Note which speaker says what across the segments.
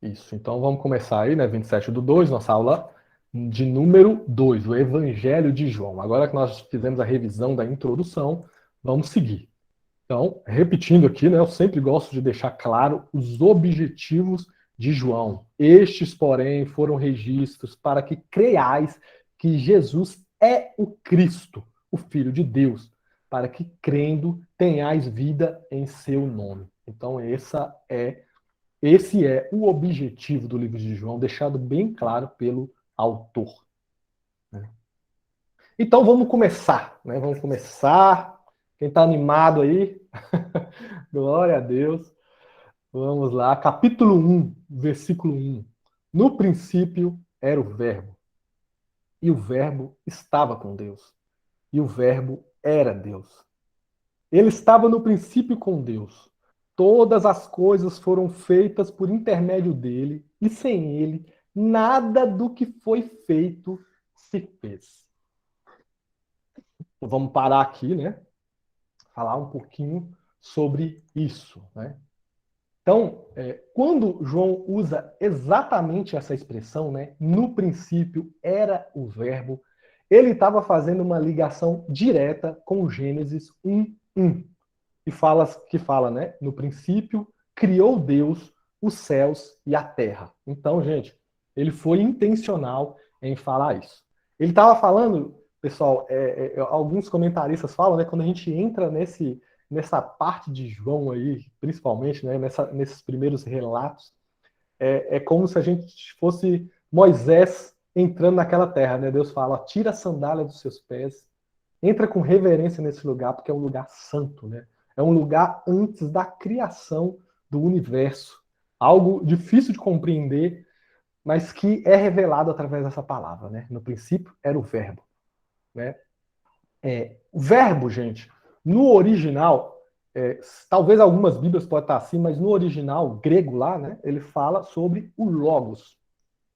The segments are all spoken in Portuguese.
Speaker 1: Isso, então vamos começar aí, né? 27/2, nossa aula de número 2, o Evangelho de João. Agora que nós fizemos a revisão da introdução, vamos seguir. Então, repetindo aqui, né? Eu sempre gosto de deixar claro os objetivos de João. Estes, porém, foram registros para que creiais que Jesus é o Cristo, o Filho de Deus, para que, crendo, tenhais vida em seu nome. Então, esse é o objetivo do livro de João, deixado bem claro pelo autor. Né? Então vamos começar, né? Vamos começar. Quem está animado aí? Glória a Deus. Vamos lá, capítulo 1, versículo 1. No princípio era o Verbo, e o Verbo estava com Deus, e o Verbo era Deus. Ele estava no princípio com Deus. Todas as coisas foram feitas por intermédio dele, e sem ele, nada do que foi feito se fez. Então, vamos parar aqui, né? Falar um pouquinho sobre isso, né? Então, quando João usa exatamente essa expressão, né? No princípio era o verbo, ele estava fazendo uma ligação direta com Gênesis 1:1. Que fala, né? No princípio, criou Deus os céus e a terra. Então, gente, ele foi intencional em falar isso. Ele estava falando, pessoal, alguns comentaristas falam, né? Quando a gente entra nessa parte de João aí, principalmente, né? Nesses primeiros relatos, é como se a gente fosse Moisés entrando naquela terra, né? Deus fala, tira a sandália dos seus pés, entra com reverência nesse lugar, porque é um lugar santo, né? É um lugar antes da criação do universo. Algo difícil de compreender, mas que é revelado através dessa palavra, né? No princípio era o verbo, né? O verbo, gente, no original, talvez algumas Bíblias podem estar assim, mas no original grego lá, né? Ele fala sobre o logos.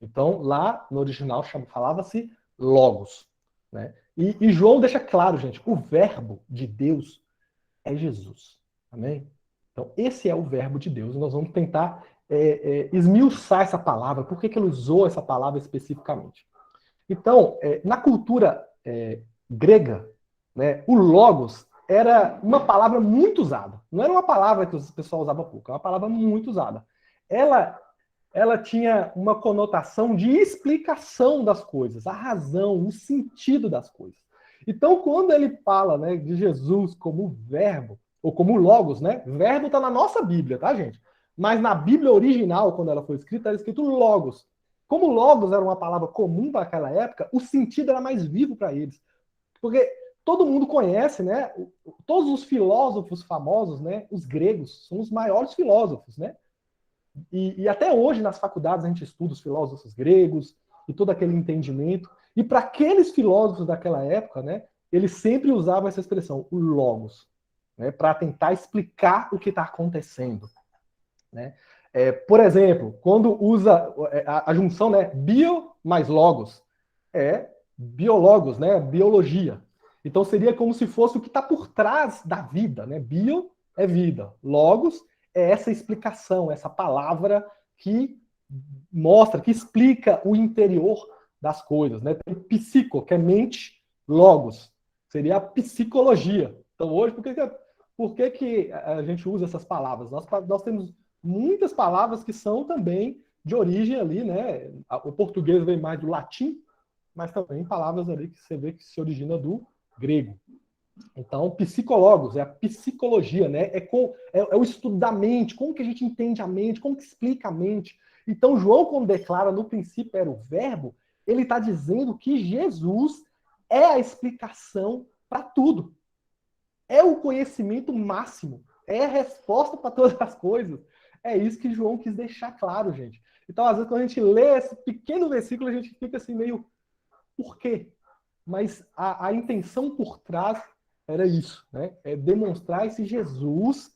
Speaker 1: Então, lá no original falava-se logos, né? E João deixa claro, gente, o verbo de Deus é Jesus. Amém? Então, esse é o verbo de Deus. Nós vamos tentar esmiuçar essa palavra. Por que ele usou essa palavra especificamente? Então, na cultura grega, né, o logos era uma palavra muito usada. Não era uma palavra que o pessoal usava pouco, é uma palavra muito usada. Ela tinha uma conotação de explicação das coisas, a razão, o sentido das coisas. Então, quando ele fala, né, de Jesus como verbo, ou como logos, né? Verbo está na nossa Bíblia, tá, gente? Mas na Bíblia original, quando ela foi escrita, era escrito logos. Como logos era uma palavra comum para aquela época, o sentido era mais vivo para eles. Porque todo mundo conhece, né? Todos os filósofos famosos, né? Os gregos são os maiores filósofos, né? E até hoje nas faculdades a gente estuda os filósofos gregos e todo aquele entendimento. E para aqueles filósofos daquela época, né, eles sempre usavam essa expressão, o logos, né, para tentar explicar o que está acontecendo. Né? Por exemplo, quando usa a junção, né, bio mais logos, é biologos, né, biologia. Então seria como se fosse o que está por trás da vida. Né? Bio é vida, logos é essa explicação, essa palavra que mostra, que explica o interior das coisas. Né? Tem psico, que é mente, logos, seria a psicologia. Então hoje, por que a gente usa essas palavras? Nós temos muitas palavras que são também de origem ali, né? O português vem mais do latim, mas também palavras ali que você vê que se origina do grego. Então, psicólogos, é a psicologia, né? É o estudo da mente, como que a gente entende a mente, como que explica a mente. Então, João, quando declara no princípio era o verbo, ele está dizendo que Jesus é a explicação para tudo. É o conhecimento máximo. É a resposta para todas as coisas. É isso que João quis deixar claro, gente. Então, às vezes, quando a gente lê esse pequeno versículo, a gente fica assim meio, por quê? Mas a intenção por trás era isso, né? É demonstrar esse Jesus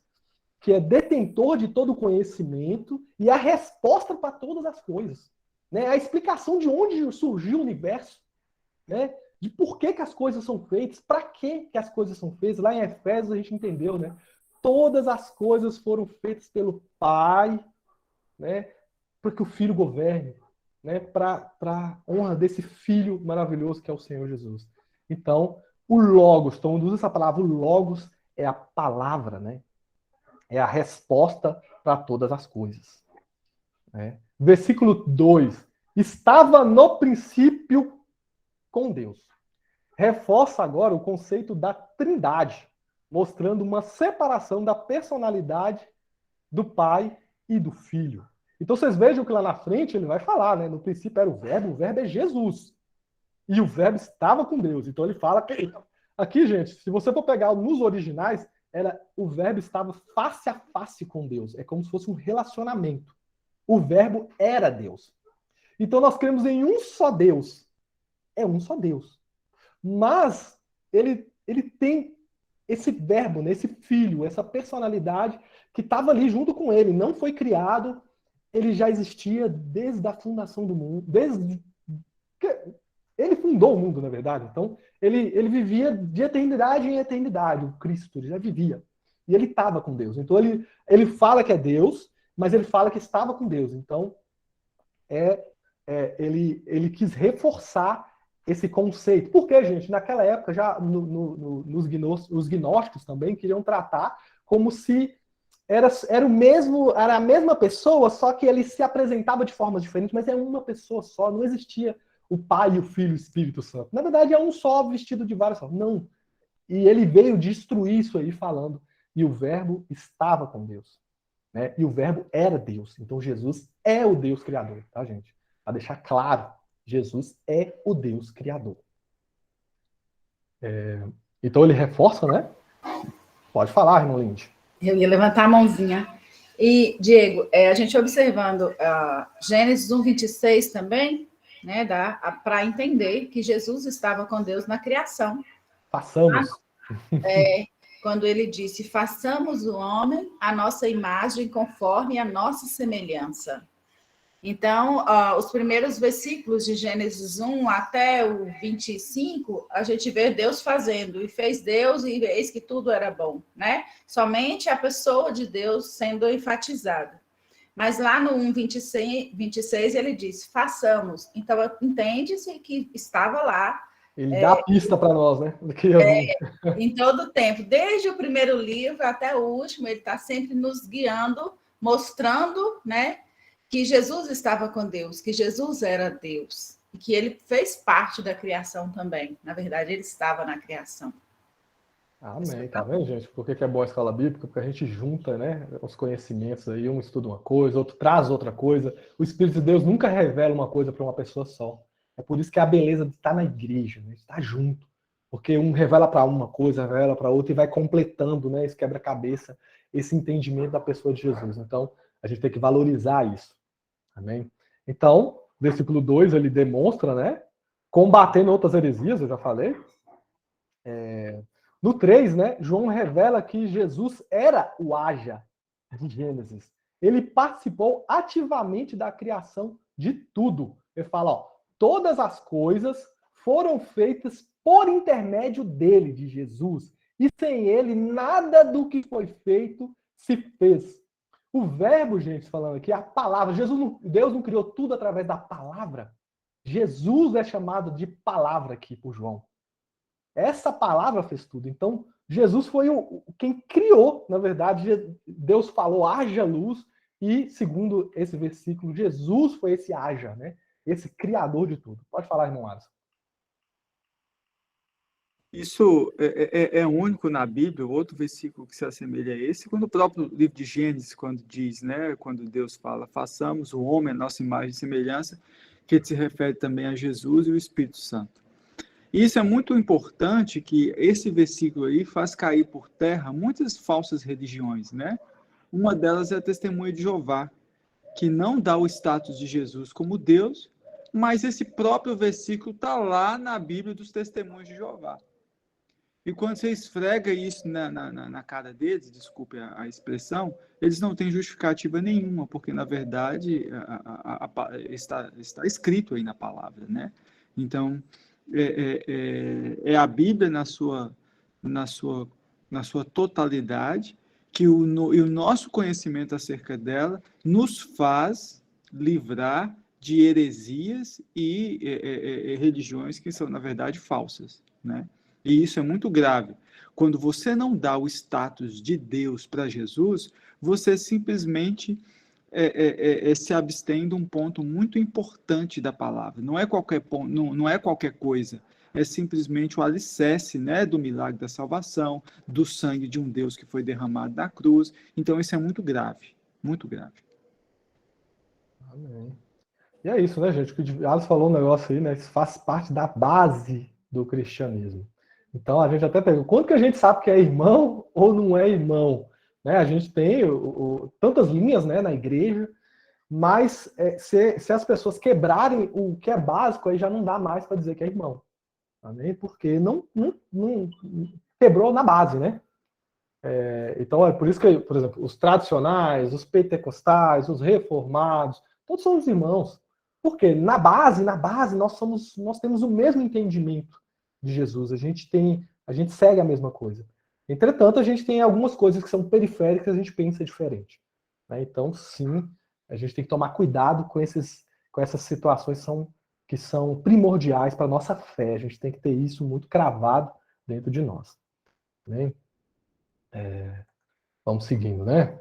Speaker 1: que é detentor de todo o conhecimento e a resposta para todas as coisas. Né? A explicação de onde surgiu o universo, né? De por que as coisas são feitas, para que as coisas são feitas. Lá em Efésios a gente entendeu, né? Todas as coisas foram feitas pelo Pai, né? para que o Filho governe, né? Para a honra desse Filho maravilhoso que é o Senhor Jesus. Então, o Logos, então usa essa palavra, o Logos é a palavra, né? É a resposta para todas as coisas. Né? Versículo 2. Estava no princípio com Deus. Reforça agora o conceito da trindade, mostrando uma separação da personalidade do Pai e do Filho. Então vocês vejam que lá na frente ele vai falar, né? No princípio era o verbo é Jesus. E o verbo estava com Deus. Então ele fala que aqui, gente, se você for pegar nos originais, o verbo estava face a face com Deus. É como se fosse um relacionamento. O verbo era Deus. Então nós cremos em um só Deus. É um só Deus. Mas ele tem esse verbo, né, esse filho, essa personalidade que estava ali junto com ele. Não foi criado, ele já existia desde a fundação do mundo. Ele fundou o mundo, na verdade. Então, ele vivia de eternidade em eternidade. O Cristo, ele já vivia. E ele estava com Deus. Então, ele fala que é Deus, mas ele fala que estava com Deus. Então, ele quis reforçar esse conceito. Porque, gente, naquela época, já os gnósticos também queriam tratar como se era a mesma pessoa, só que ele se apresentava de formas diferentes, mas é uma pessoa só, não existia o Pai, o Filho e o Espírito Santo. Na verdade, é um só vestido de várias formas. Não. E ele veio destruir isso aí falando. E o verbo estava com Deus. Né? E o verbo era Deus. Então Jesus é o Deus criador, tá, gente? Para deixar claro, Jesus é o Deus criador. Então ele reforça, né? Pode falar, irmão Lindy.
Speaker 2: Eu ia levantar a mãozinha. E, Diego, a gente observando Gênesis 1:26 também, né, dá para entender que Jesus estava com Deus na criação.
Speaker 1: Passamos.
Speaker 2: Quando ele disse, façamos o homem a nossa imagem conforme a nossa semelhança. Então, os primeiros versículos de Gênesis 1 até o 25, a gente vê Deus fazendo, e fez Deus, e eis que tudo era bom, né? Somente a pessoa de Deus sendo enfatizada. Mas lá no 1:26 ele diz, façamos. Então, entende-se que estava lá.
Speaker 1: Ele dá a pista para nós, né?
Speaker 2: Em todo o tempo, desde o primeiro livro até o último, ele está sempre nos guiando, mostrando, né, que Jesus estava com Deus, que Jesus era Deus, e que ele fez parte da criação também. Na verdade, ele estava na criação.
Speaker 1: Amém, tá vendo, gente? Por que é boa a escola bíblica? Porque a gente junta, né, os conhecimentos aí, um estuda uma coisa, outro traz outra coisa. O Espírito de Deus nunca revela uma coisa para uma pessoa só. É por isso que é a beleza de estar na igreja, né? Estar junto. Porque um revela para uma coisa, revela para outra e vai completando, né, esse quebra-cabeça, esse entendimento da pessoa de Jesus. Então, a gente tem que valorizar isso. Amém? Então, versículo 2, ele demonstra, né, combatendo outras heresias, eu já falei. No 3, né, João revela que Jesus era o Haja de Gênesis. Ele participou ativamente da criação de tudo. Ele fala, ó, todas as coisas foram feitas por intermédio dele, de Jesus. E sem ele, nada do que foi feito se fez. O verbo, gente, falando aqui, a palavra. Deus não criou tudo através da palavra. Jesus é chamado de palavra aqui por João. Essa palavra fez tudo. Então, Jesus foi quem criou, na verdade. Deus falou, haja luz. E, segundo esse versículo, Jesus foi esse haja, né? Esse criador de tudo. Pode falar, irmão Alisson.
Speaker 3: Isso é único na Bíblia. O outro versículo que se assemelha a esse, quando o próprio livro de Gênesis, quando diz, né, quando Deus fala, façamos o homem a nossa imagem e semelhança, que se refere também a Jesus e o Espírito Santo. E isso é muito importante, que esse versículo aí faz cair por terra muitas falsas religiões, né? Uma delas é a Testemunha de Jeová, que não dá o status de Jesus como Deus, mas esse próprio versículo está lá na Bíblia dos Testemunhos de Jeová. E quando você esfrega isso na cara deles, desculpe a expressão, eles não têm justificativa nenhuma, porque, na verdade, está escrito aí na palavra, né? Então, é a Bíblia na sua totalidade, que o nosso conhecimento acerca dela nos faz livrar de heresias e religiões que são, na verdade, falsas, né? E isso é muito grave. Quando você não dá o status de Deus para Jesus, você simplesmente se abstém de um ponto muito importante da palavra. Não é qualquer ponto, não é qualquer coisa. É simplesmente o alicerce, né, do milagre da salvação, do sangue de um Deus que foi derramado na cruz. Então, isso é muito grave, muito grave.
Speaker 1: Amém. E é isso, né, gente? O que Alice falou um negócio aí, né? Isso faz parte da base do cristianismo. Então, a gente até pergunta, quando que a gente sabe que é irmão ou não é irmão? Né? A gente tem tantas linhas, né, na igreja, mas se as pessoas quebrarem o que é básico, aí já não dá mais para dizer que é irmão. Amém? Porque não quebrou na base, né? Então, é por isso que, por exemplo, os tradicionais, os pentecostais, os reformados, todos somos irmãos. Porque na base nós temos o mesmo entendimento de Jesus. A gente segue a mesma coisa. Entretanto, a gente tem algumas coisas que são periféricas, a gente pensa diferente. Né? Então, sim, a gente tem que tomar cuidado com essas situações que são primordiais para a nossa fé. A gente tem que ter isso muito cravado dentro de nós. Né? Vamos seguindo, né?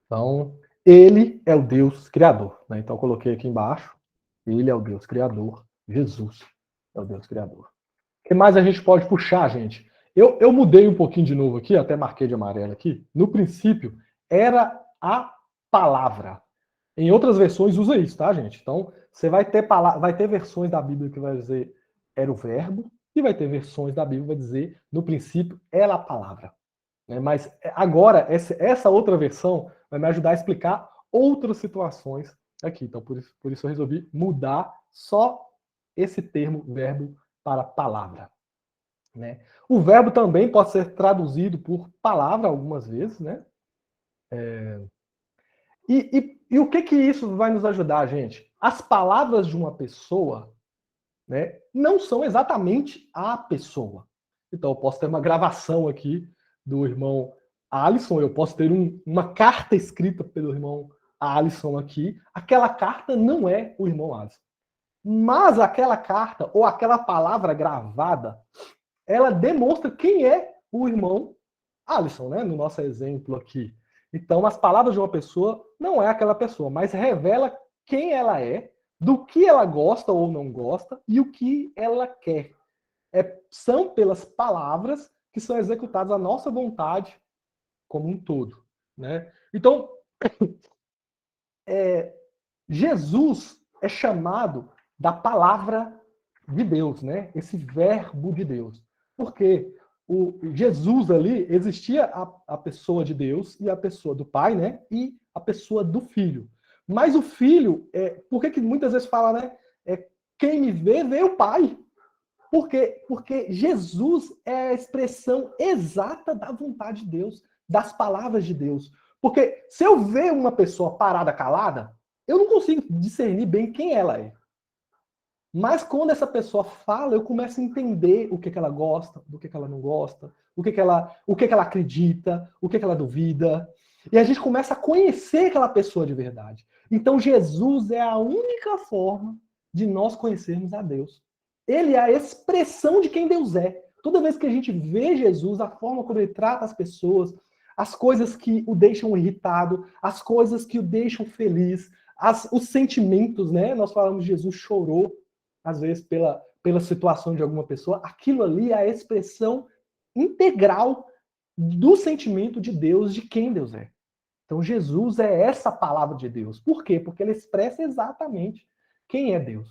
Speaker 1: Então, ele é o Deus Criador. Né? Então, eu coloquei aqui embaixo. Ele é o Deus Criador. Jesus é o Deus Criador. O que mais a gente pode puxar, gente? Eu mudei um pouquinho de novo aqui, até marquei de amarelo aqui. No princípio, era a palavra. Em outras versões usa isso, tá, gente? Então, você vai ter versões da Bíblia que vai dizer era o verbo, e vai ter versões da Bíblia que vai dizer no princípio era a palavra. Mas agora, essa outra versão vai me ajudar a explicar outras situações aqui. Então, por isso eu resolvi mudar só esse termo verbo para palavra. Né? O verbo também pode ser traduzido por palavra algumas vezes. Né? E o que isso vai nos ajudar, gente? As palavras de uma pessoa, né, não são exatamente a pessoa. Então, eu posso ter uma gravação aqui do irmão Alisson, eu posso ter uma carta escrita pelo irmão Alisson aqui. Aquela carta não é o irmão Alisson. Mas aquela carta, ou aquela palavra gravada, ela demonstra quem é o irmão Alisson, né? No nosso exemplo aqui. Então, as palavras de uma pessoa não é aquela pessoa, mas revela quem ela é, do que ela gosta ou não gosta e o que ela quer. São pelas palavras que são executadas a nossa vontade como um todo. Né? Então, Jesus é chamado da palavra de Deus, né? Esse verbo de Deus. Por quê? Jesus ali, existia a pessoa de Deus e a pessoa do Pai, né? E a pessoa do Filho. Mas o Filho, por que muitas vezes fala, né? Quem me vê, vê o Pai. Por quê? Porque Jesus é a expressão exata da vontade de Deus, das palavras de Deus. Porque se eu ver uma pessoa parada, calada, eu não consigo discernir bem quem ela é. Mas quando essa pessoa fala, eu começo a entender o que ela gosta, do que ela não gosta, o que ela acredita, o que ela duvida. E a gente começa a conhecer aquela pessoa de verdade. Então Jesus é a única forma de nós conhecermos a Deus. Ele é a expressão de quem Deus é. Toda vez que a gente vê Jesus, a forma como ele trata as pessoas, as coisas que o deixam irritado, as coisas que o deixam feliz, os sentimentos, né? Nós falamos que Jesus chorou, às vezes, pela situação de alguma pessoa. Aquilo ali é a expressão integral do sentimento de Deus, de quem Deus é. Então, Jesus é essa palavra de Deus. Por quê? Porque ele expressa exatamente quem é Deus.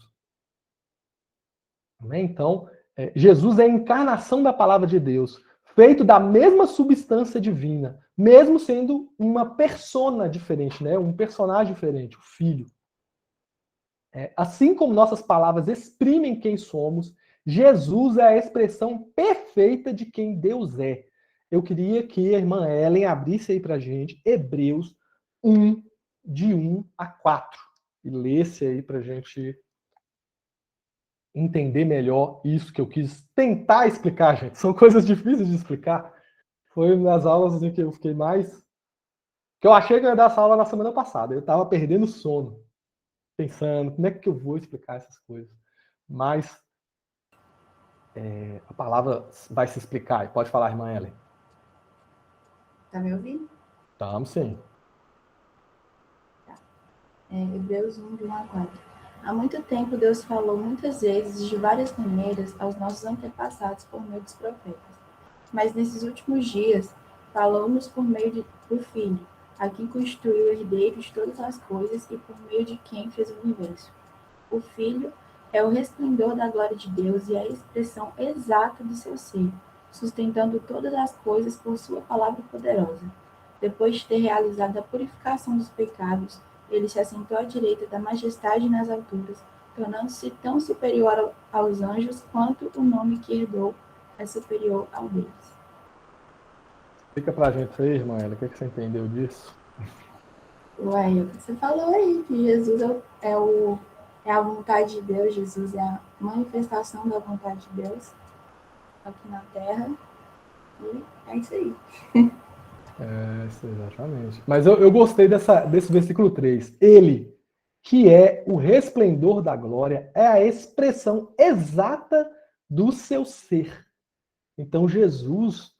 Speaker 1: Então, Jesus é a encarnação da palavra de Deus, feito da mesma substância divina, mesmo sendo uma persona diferente, né? Um personagem diferente, o Filho. Assim como nossas palavras exprimem quem somos, Jesus é a expressão perfeita de quem Deus é. Eu queria que a irmã Ellen abrisse aí pra gente Hebreus 1, de 1 a 4, e lesse aí pra gente entender melhor isso que eu quis tentar explicar, gente. São coisas difíceis de explicar. Foi nas aulas em que eu fiquei mais... que eu achei que eu ia dar essa aula na semana passada. Eu estava perdendo sono. pensando, como é que eu vou explicar essas coisas? Mas a palavra vai se explicar. E pode falar, irmã Ellen.
Speaker 4: Tá me ouvindo?
Speaker 1: Estamos sim.
Speaker 4: Hebreus 1, de 1 a 4. Há muito tempo Deus falou muitas vezes e de várias maneiras aos nossos antepassados por meio dos profetas. Mas nesses últimos dias falou-nos por meio do Filho, a quem constituiu o herdeiro de todas as coisas e por meio de quem fez o universo. O Filho é o resplendor da glória de Deus e a expressão exata do seu ser, sustentando todas as coisas por sua palavra poderosa. Depois de ter realizado a purificação dos pecados, ele se assentou à direita da majestade nas alturas, tornando-se tão superior aos anjos quanto o nome que herdou é superior ao deles.
Speaker 1: Explica pra gente aí, irmã Ellen, o que você entendeu disso?
Speaker 4: Ué, o que você falou aí, que Jesus é a vontade de Deus, Jesus é a manifestação da vontade de Deus aqui na Terra. E é isso aí.
Speaker 1: Exatamente. Mas eu gostei desse versículo 3. Ele, que é o resplendor da glória, é a expressão exata do seu ser. Então, Jesus,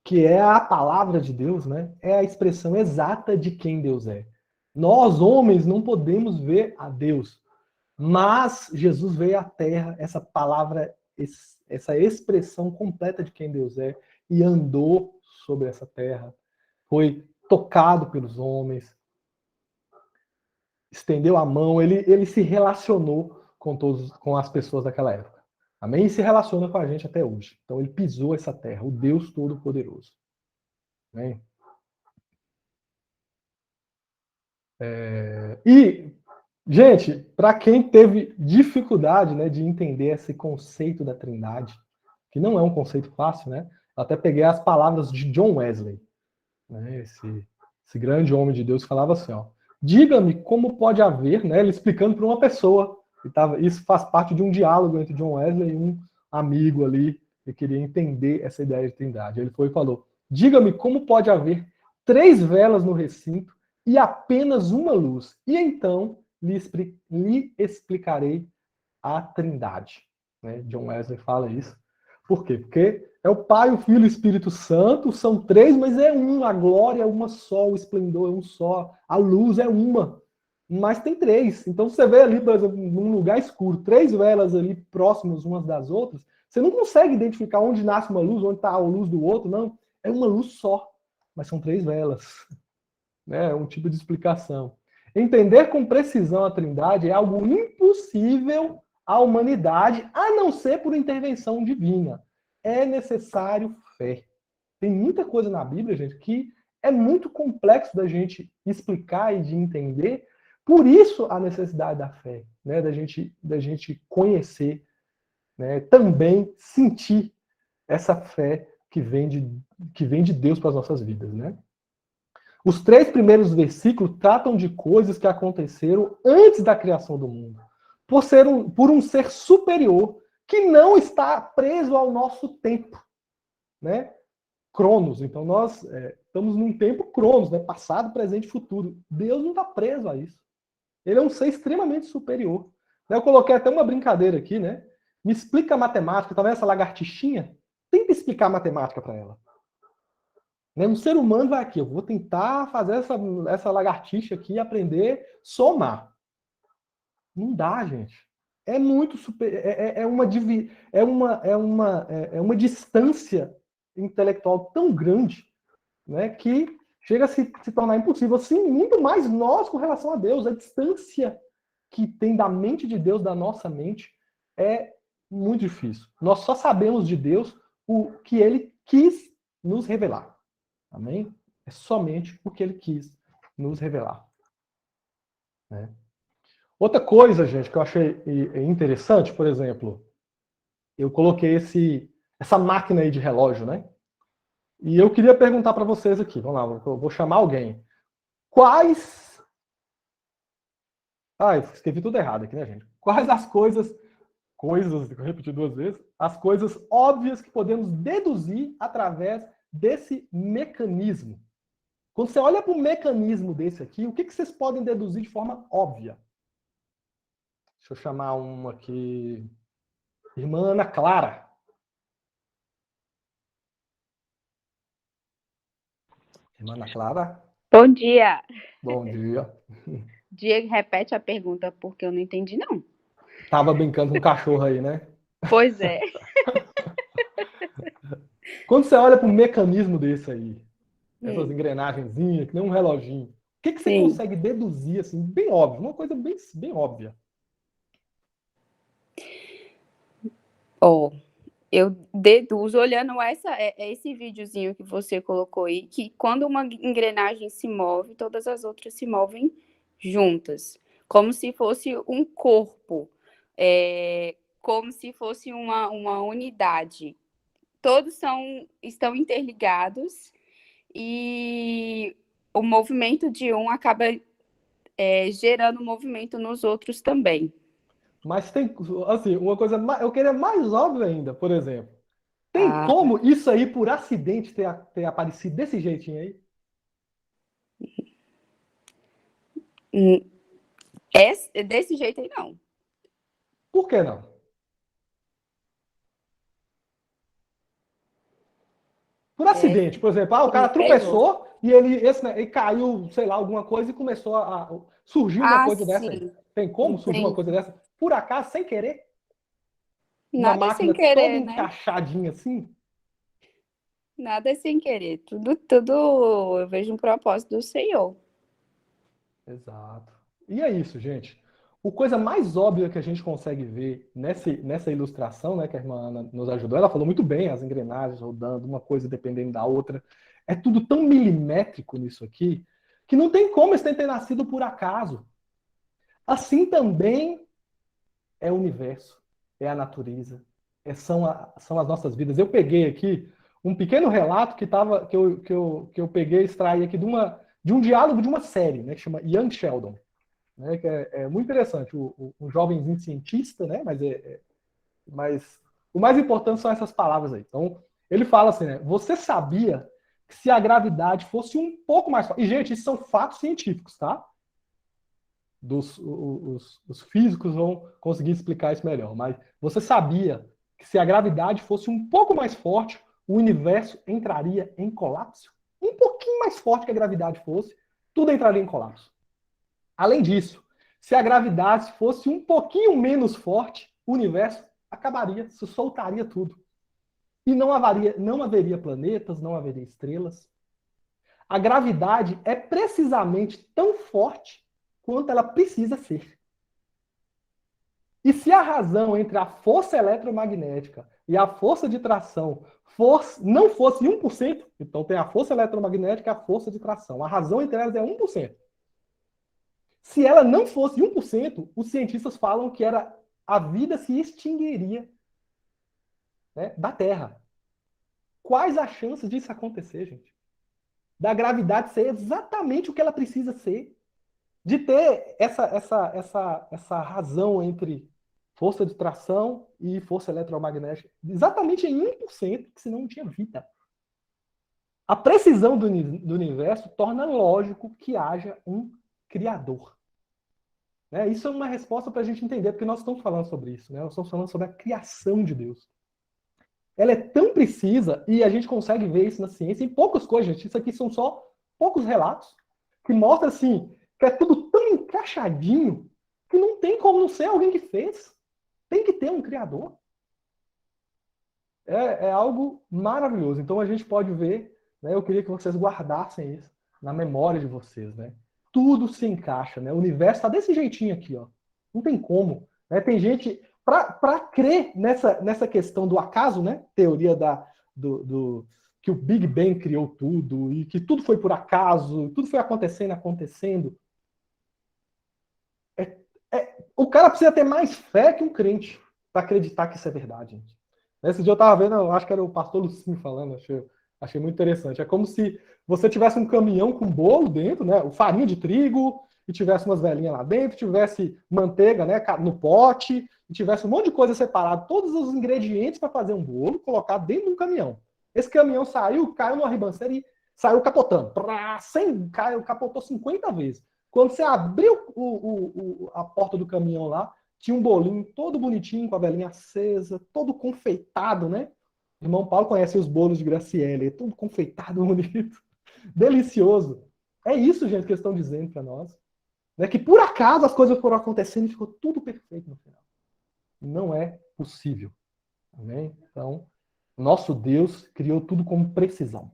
Speaker 1: que é a palavra de Deus, né, é a expressão exata de quem Deus é. Nós, homens, não podemos ver a Deus, mas Jesus veio à Terra, essa palavra, essa expressão completa de quem Deus é, e andou sobre essa terra, foi tocado pelos homens, estendeu a mão, ele se relacionou com as pessoas daquela época. Amém? E se relaciona com a gente até hoje. Então ele pisou essa terra, o Deus Todo-Poderoso. Amém? E, gente, para quem teve dificuldade, né, de entender esse conceito da Trindade, que não é um conceito fácil, né? Eu até peguei as palavras de John Wesley, né, esse grande homem de Deus, falava assim, ó: diga-me como pode haver, né, ele explicando para uma pessoa, isso faz parte de um diálogo entre John Wesley e um amigo ali, que queria entender essa ideia de Trindade. Ele foi e falou: diga-me como pode haver 3 velas no recinto e apenas uma luz, e então lhe explicarei a Trindade. Né? John Wesley fala isso. Por quê? Porque é o Pai, o Filho e o Espírito Santo, são 3, mas é um. A glória é uma só, o esplendor é um só, a luz é uma, mas tem 3. Então você vê ali, por exemplo, num lugar escuro, 3 velas ali próximas umas das outras, você não consegue identificar onde nasce uma luz, onde está a luz do outro, não. É uma luz só, mas são 3 velas. É um tipo de explicação. Entender com precisão a Trindade é algo impossível à humanidade, a não ser por intervenção divina. É necessário fé. Tem muita coisa na Bíblia, gente, que é muito complexo da gente explicar e de entender. Por isso a necessidade da fé, né? da gente conhecer, né? Também sentir essa fé que vem de Deus para as nossas vidas, né? Os 3 primeiros versículos tratam de coisas que aconteceram antes da criação do mundo, por um ser superior que não está preso ao nosso tempo, né? Cronos. Então nós estamos num tempo cronos, né? Passado, presente e futuro. Deus não está preso a isso. Ele é um ser extremamente superior. Eu coloquei até uma brincadeira aqui, né? Me explica a matemática. Tá vendo essa lagartixinha? Tenta explicar a matemática para ela. Um ser humano vai aqui, eu vou tentar fazer essa lagartixa aqui e aprender a somar. Não dá, gente. É muito super. É uma distância intelectual tão grande, né, que chega a se tornar impossível. Assim, muito mais nós com relação a Deus. A distância que tem da mente de Deus, da nossa mente, é muito difícil. Nós só sabemos de Deus o que ele quis nos revelar. Amém? É somente o que ele quis nos revelar. Né? Outra coisa, gente, que eu achei interessante, por exemplo, eu coloquei essa máquina aí de relógio, né? E eu queria perguntar para vocês aqui, vamos lá, eu vou chamar alguém. Quais... eu escrevi tudo errado aqui, né, gente? Quais as coisas, eu repeti 2 vezes, as coisas óbvias que podemos deduzir através desse mecanismo? Quando você olha para um mecanismo desse aqui, o que vocês podem deduzir de forma óbvia? Deixa eu chamar uma aqui. Irmã Ana Clara. Irmã Ana Clara.
Speaker 5: Bom dia.
Speaker 1: Bom dia.
Speaker 5: Diego, repete a pergunta, porque eu não entendi, não.
Speaker 1: Tava brincando com o cachorro aí, né?
Speaker 5: Pois é.
Speaker 1: Quando você olha para um mecanismo desse aí, essas engrenagenzinhas, que nem um reloginho, o que você
Speaker 5: Sim.
Speaker 1: consegue deduzir, assim, bem óbvio, uma coisa bem óbvia?
Speaker 5: Eu deduzo, olhando esse videozinho que você colocou aí, que quando uma engrenagem se move, todas as outras se movem juntas, como se fosse um corpo, como se fosse uma unidade. Todos estão interligados e o movimento de um acaba gerando movimento nos outros também.
Speaker 1: Mas tem, assim, uma coisa, eu queria mais óbvio ainda, por exemplo. Tem como isso aí, por acidente, ter aparecido desse jeitinho aí?
Speaker 5: Desse jeito aí, não.
Speaker 1: Por que não? Por acidente, por exemplo, o cara tropeçou e ele caiu, sei lá, alguma coisa e começou a surgir uma coisa dessa aí. Tem como surgir uma coisa dessa? Por acaso, sem querer? Uma
Speaker 5: Nada
Speaker 1: máquina
Speaker 5: sem querer,
Speaker 1: toda
Speaker 5: né?
Speaker 1: encaixadinha assim?
Speaker 5: Nada sem querer. Tudo eu vejo um propósito do Senhor.
Speaker 1: Exato. E é isso, gente. A coisa mais óbvia que a gente consegue ver nessa ilustração, né, que a irmã Ana nos ajudou, ela falou muito bem, as engrenagens rodando, uma coisa dependendo da outra. É tudo tão milimétrico nisso aqui, que não tem como esse ter nascido por acaso. Assim também é o universo, é a natureza, são as nossas vidas. Eu peguei aqui um pequeno relato que eu peguei e extraí aqui de um diálogo de uma série, né, que chama Young Sheldon. Né, que é muito interessante, um jovenzinho cientista, né, mas o mais importante são essas palavras aí. Então, ele fala assim, né, você sabia que se a gravidade fosse um pouco mais forte... E, gente, isso são fatos científicos, tá? Os físicos vão conseguir explicar isso melhor, mas você sabia que se a gravidade fosse um pouco mais forte, o universo entraria em colapso? Um pouquinho mais forte que a gravidade fosse, tudo entraria em colapso. Além disso, se a gravidade fosse um pouquinho menos forte, o universo acabaria, se soltaria tudo. E não haveria planetas, não haveria estrelas. A gravidade é precisamente tão forte quanto ela precisa ser. E se a razão entre a força eletromagnética e a força de tração não fosse 1%, então tem a força eletromagnética e a força de tração. A razão entre elas é 1%. Se ela não fosse 1%, os cientistas falam que a vida se extinguiria, né, da Terra. Quais as chances disso acontecer, gente? Da gravidade ser exatamente o que ela precisa ser, de ter essa razão entre força de tração e força eletromagnética, exatamente em 1%, que senão não tinha vida. A precisão do universo torna lógico que haja um Criador. Isso é uma resposta para a gente entender, porque nós estamos falando sobre isso. Nós estamos falando sobre a criação de Deus. Ela é tão precisa, e a gente consegue ver isso na ciência, em poucas coisas, gente. Isso aqui são só poucos relatos, que mostram assim, que é tudo tão encaixadinho, que não tem como não ser alguém que fez. Tem que ter um Criador. É algo maravilhoso. Então a gente pode ver, né, eu queria que vocês guardassem isso na memória de vocês, né? Tudo se encaixa, né? O universo está desse jeitinho aqui, ó. Não tem como, né? Tem gente para crer nessa questão do acaso, né? Teoria que o Big Bang criou tudo e que tudo foi por acaso, tudo foi acontecendo. O cara precisa ter mais fé que um crente para acreditar que isso é verdade, gente. Esse dia eu estava vendo, eu acho que era o pastor Lucinho falando, achei muito interessante. É como se você tivesse um caminhão com bolo dentro, né? Farinha de trigo, e tivesse umas velhinhas lá dentro, tivesse manteiga, né, no pote, e tivesse um monte de coisa separada, todos os ingredientes para fazer um bolo, colocado dentro de um caminhão. Esse caminhão caiu numa ribanceira e saiu capotando. Capotou 50 vezes. Quando você abriu a porta do caminhão lá, tinha um bolinho todo bonitinho, com a velinha acesa, todo confeitado, né? O irmão Paulo conhece os bolos de Graciele, tudo confeitado, bonito, delicioso. É isso, gente, que eles estão dizendo para nós. Né? Que por acaso as coisas foram acontecendo e ficou tudo perfeito no final. Não é possível. Amém? Então, nosso Deus criou tudo com precisão.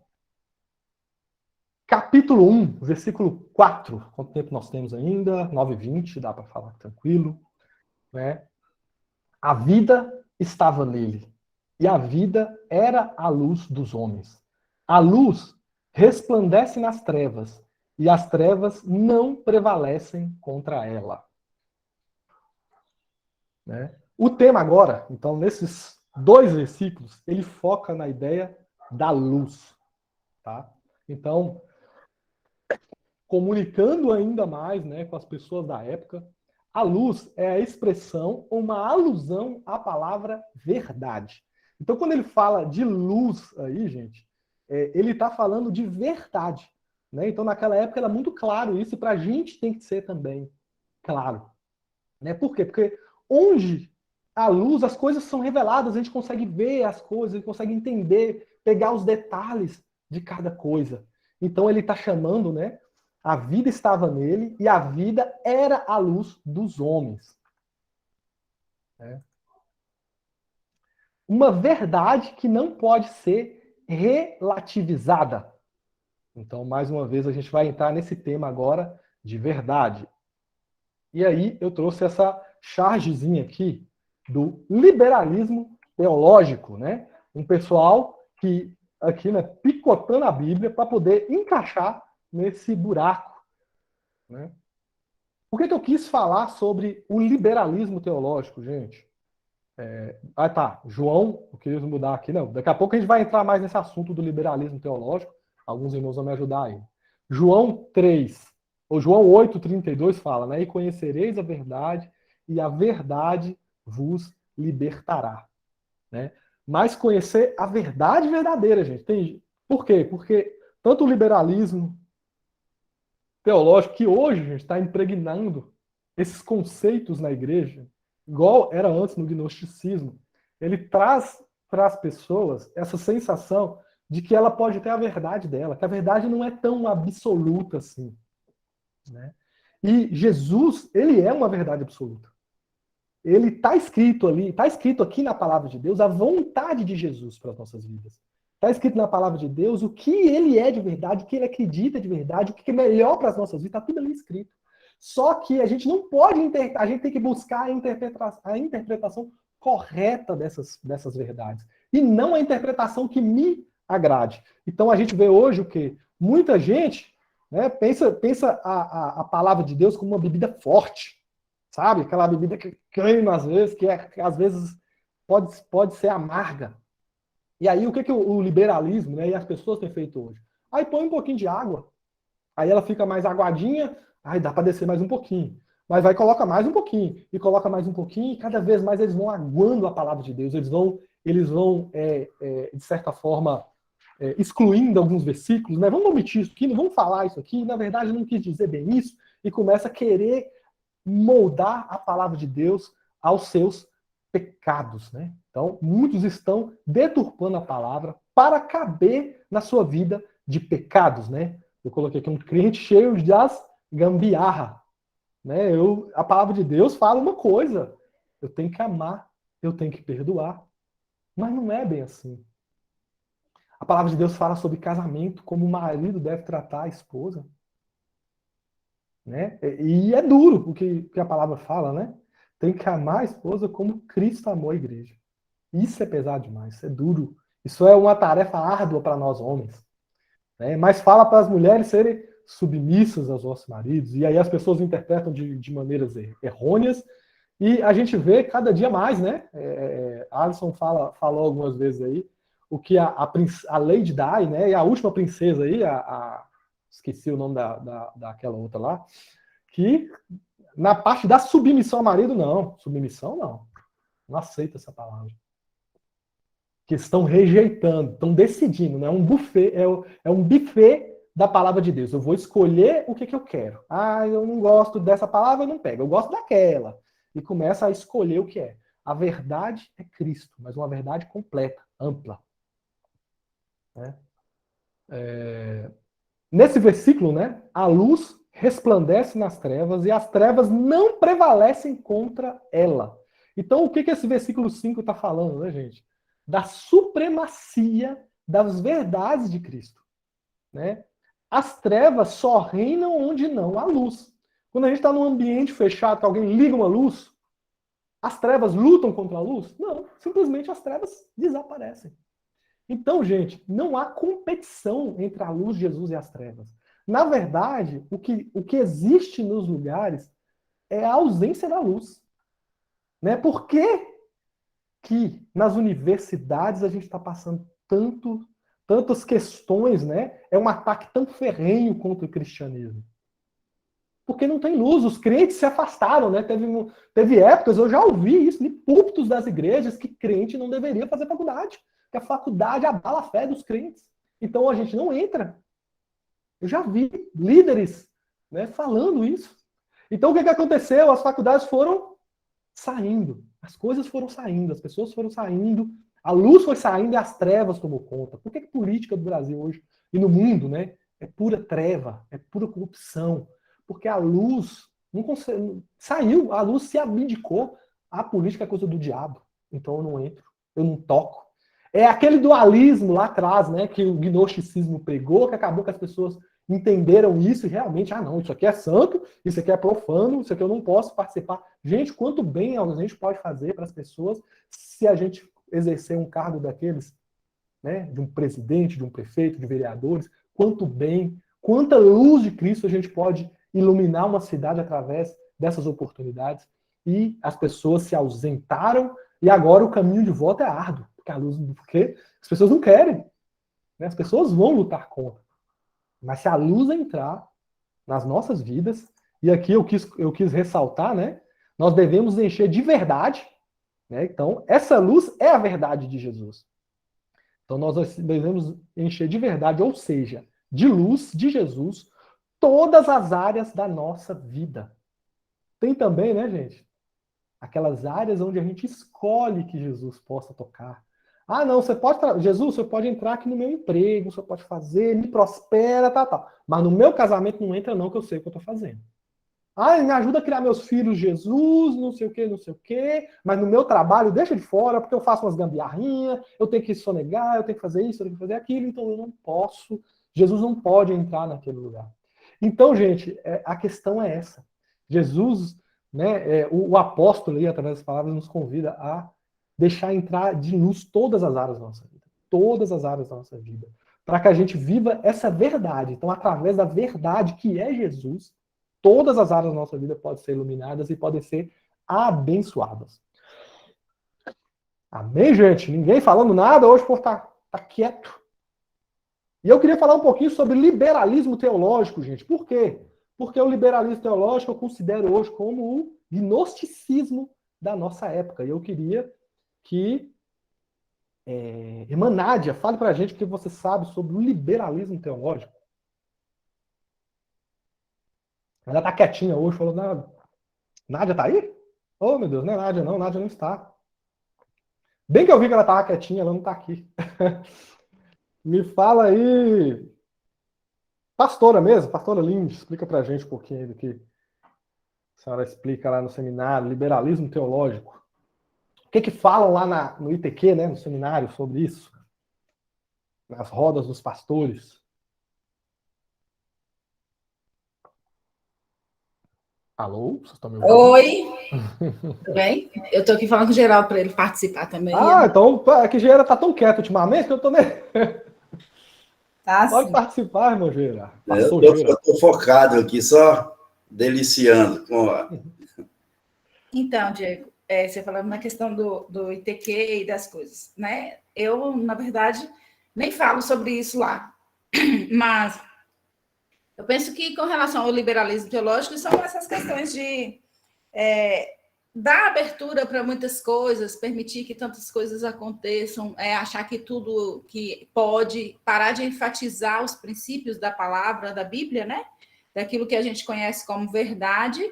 Speaker 1: Capítulo 1, versículo 4. Quanto tempo nós temos ainda? 9h20, dá para falar tranquilo. Né? A vida estava nele, e a vida era a luz dos homens. A luz resplandece nas trevas, e as trevas não prevalecem contra ela. Né? O tema agora, então, nesses 2 versículos, ele foca na ideia da luz. Tá? Então, comunicando ainda mais, né, com as pessoas da época, a luz é a expressão, uma alusão à palavra verdade. Então, quando ele fala de luz aí, gente, ele está falando de verdade. Né? Então, naquela época era muito claro isso, e para a gente tem que ser também claro. Né? Por quê? Porque onde a luz, as coisas são reveladas, a gente consegue ver as coisas, a gente consegue entender, pegar os detalhes de cada coisa. Então, ele está chamando, né? A vida estava nele e a vida era a luz dos homens. É. Uma verdade que não pode ser relativizada. Então, mais uma vez, a gente vai entrar nesse tema agora de verdade. E aí, eu trouxe essa chargezinha aqui do liberalismo teológico, né? Um pessoal que, aqui, né, picotando a Bíblia para poder encaixar nesse buraco. Né? Por que eu quis falar sobre o liberalismo teológico, gente? Tá, João, eu queria mudar aqui, não. Daqui a pouco a gente vai entrar mais nesse assunto do liberalismo teológico. Alguns irmãos vão me ajudar aí. João 3, ou João 8:32 fala, né? E conhecereis a verdade, e a verdade vos libertará. Né? Mas conhecer a verdade verdadeira, gente. Por quê? Porque tanto o liberalismo teológico que hoje a gente está impregnando esses conceitos na igreja, igual era antes no gnosticismo, ele traz para as pessoas essa sensação de que ela pode ter a verdade dela, que a verdade não é tão absoluta assim. Né? E Jesus, ele é uma verdade absoluta. Ele está escrito ali, está escrito aqui na palavra de Deus a vontade de Jesus para as nossas vidas. Está escrito na palavra de Deus o que ele é de verdade, o que ele acredita de verdade, o que é melhor para as nossas vidas, está tudo ali escrito. Só que a gente não pode a gente tem que buscar a interpretação correta dessas verdades. E não a interpretação que me agrade. Então a gente vê hoje o quê? Muita gente, né, pensa a palavra de Deus como uma bebida forte. Sabe? Aquela bebida que queima às vezes, que às vezes pode ser amarga. E aí, o que o liberalismo, né, e as pessoas têm feito hoje? Aí põe um pouquinho de água, aí ela fica mais aguadinha, aí dá para descer mais um pouquinho. Mas vai coloca mais um pouquinho, e coloca mais um pouquinho, e cada vez mais eles vão aguando a palavra de Deus, eles vão de certa forma, excluindo alguns versículos, né? Vamos omitir isso aqui, não vamos falar isso aqui, na verdade não quis dizer bem isso, e começa a querer moldar a palavra de Deus aos seus pecados, né? Então, muitos estão deturpando a palavra para caber na sua vida de pecados, né? Eu coloquei aqui um crente cheio de gambiarra, né? A palavra de Deus fala uma coisa: eu tenho que amar, eu tenho que perdoar, mas não é bem assim. A palavra de Deus fala sobre casamento, como o marido deve tratar a esposa. Né? E é duro o que a palavra fala, né? Tem que amar a esposa como Cristo amou a igreja. Isso é pesado demais, isso é duro. Isso é uma tarefa árdua para nós homens. Né? Mas fala para as mulheres serem submissas aos nossos maridos. E aí as pessoas interpretam de maneiras errôneas. E a gente vê cada dia mais, né? Alisson falou algumas vezes aí o que a Lady Di, né? E a última princesa aí, esqueci o nome daquela outra lá, que na parte da submissão ao marido, não. Submissão, não. Não aceita essa palavra. Que estão rejeitando, estão decidindo, né? Um buffet, é um buffet da palavra de Deus. Eu vou escolher o que eu quero. Eu não gosto dessa palavra, eu não pego. Eu gosto daquela. e começa a escolher o que é. A verdade é Cristo, mas uma verdade completa, ampla. Né? Nesse versículo, né, a luz resplandece nas trevas e as trevas não prevalecem contra ela. Então, o que esse versículo 5 está falando, né, gente? Da supremacia das verdades de Cristo. Né? As trevas só reinam onde não há luz. Quando a gente está num ambiente fechado, que alguém liga uma luz, as trevas lutam contra a luz? Não, simplesmente as trevas desaparecem. Então, gente, não há competição entre a luz de Jesus e as trevas. Na verdade, o que existe nos lugares é a ausência da luz. Né? Por que nas universidades a gente está passando tantas questões, né? É um ataque tão ferrenho contra o cristianismo? Porque não tem luz, os crentes se afastaram, né? Teve épocas, eu já ouvi isso, de púlpitos das igrejas, que crente não deveria fazer faculdade, que a faculdade abala a fé dos crentes. Então a gente não entra. Eu já vi líderes, né, falando isso. Então o que aconteceu? As faculdades foram saindo, as coisas foram saindo, as pessoas foram saindo, a luz foi saindo e as trevas tomou conta. Por que a política do Brasil hoje e no mundo, né, é pura treva, é pura corrupção? Porque a luz não consegue, saiu, a luz se abdicou. A política é coisa do diabo. Então eu não entro, eu não toco. É aquele dualismo lá atrás, né, que o gnosticismo pregou, que acabou que as pessoas entenderam isso e realmente, não, isso aqui é santo, isso aqui é profano, isso aqui eu não posso participar. Gente, quanto bem a gente pode fazer para as pessoas se a gente exercer um cargo daqueles, né, de um presidente, de um prefeito, de vereadores, quanto bem, quanta luz de Cristo a gente pode iluminar uma cidade através dessas oportunidades. E as pessoas se ausentaram e agora o caminho de volta é árduo, porque as pessoas não querem, né? As pessoas vão lutar contra. Mas se a luz entrar nas nossas vidas, e aqui eu quis ressaltar, né? Nós devemos encher de verdade, né? Então, essa luz é a verdade de Jesus. Então, nós devemos encher de verdade, ou seja, de luz de Jesus, todas as áreas da nossa vida. Tem também, né, gente? Aquelas áreas onde a gente escolhe que Jesus possa tocar. Não, Jesus, você pode entrar aqui no meu emprego, você pode fazer, me prospera, tal. Mas no meu casamento não entra não, que eu sei o que eu estou fazendo. Me ajuda a criar meus filhos, Jesus, não sei o quê. Mas no meu trabalho, deixa de fora, porque eu faço umas gambiarrinhas, eu tenho que sonegar, eu tenho que fazer isso, eu tenho que fazer aquilo, então eu não posso. Jesus não pode entrar naquele lugar. Então, gente, a questão é essa. Jesus, né, o apóstolo aí, através das palavras, nos convida a deixar entrar de luz todas as áreas da nossa vida. Todas as áreas da nossa vida. Para que a gente viva essa verdade. Então, através da verdade que é Jesus, todas as áreas da nossa vida podem ser iluminadas e podem ser abençoadas. Amém, gente? Ninguém falando nada hoje por estar quieto. E eu queria falar um pouquinho sobre liberalismo teológico, gente. Por quê? Porque o liberalismo teológico eu considero hoje como o gnosticismo da nossa época. E eu queria que irmã Nádia fale para a gente o que você sabe sobre o liberalismo teológico. Ela está quietinha hoje, falou, Nádia está aí? Oh, meu Deus, não é Nádia não, Nádia não está. Bem que eu vi que ela estava quietinha, ela não está aqui. Me fala aí, pastora mesmo, pastora Lindy, explica pra gente um pouquinho do que a senhora explica lá no seminário, liberalismo teológico. O que falam lá no ITQ, né, no seminário, sobre isso? Nas rodas dos pastores. Alô? Vocês estão me ouvindo?
Speaker 2: Oi, tudo bem? Eu estou aqui falando com o Geraldo para ele participar também.
Speaker 1: Então é que Geira está tão quieto ultimamente que eu estou nem...
Speaker 2: Tá,
Speaker 1: Pode
Speaker 2: sim.
Speaker 1: participar, irmão Geira.
Speaker 6: Eu estou focado aqui, só deliciando.
Speaker 2: Então, Diego, você falando na questão do ITQ e das coisas, né? Eu, na verdade, nem falo sobre isso lá, mas eu penso que, com relação ao liberalismo teológico, são essas questões de dar abertura para muitas coisas, permitir que tantas coisas aconteçam, achar que tudo que pode, parar de enfatizar os princípios da palavra, da Bíblia, né? Daquilo que a gente conhece como verdade,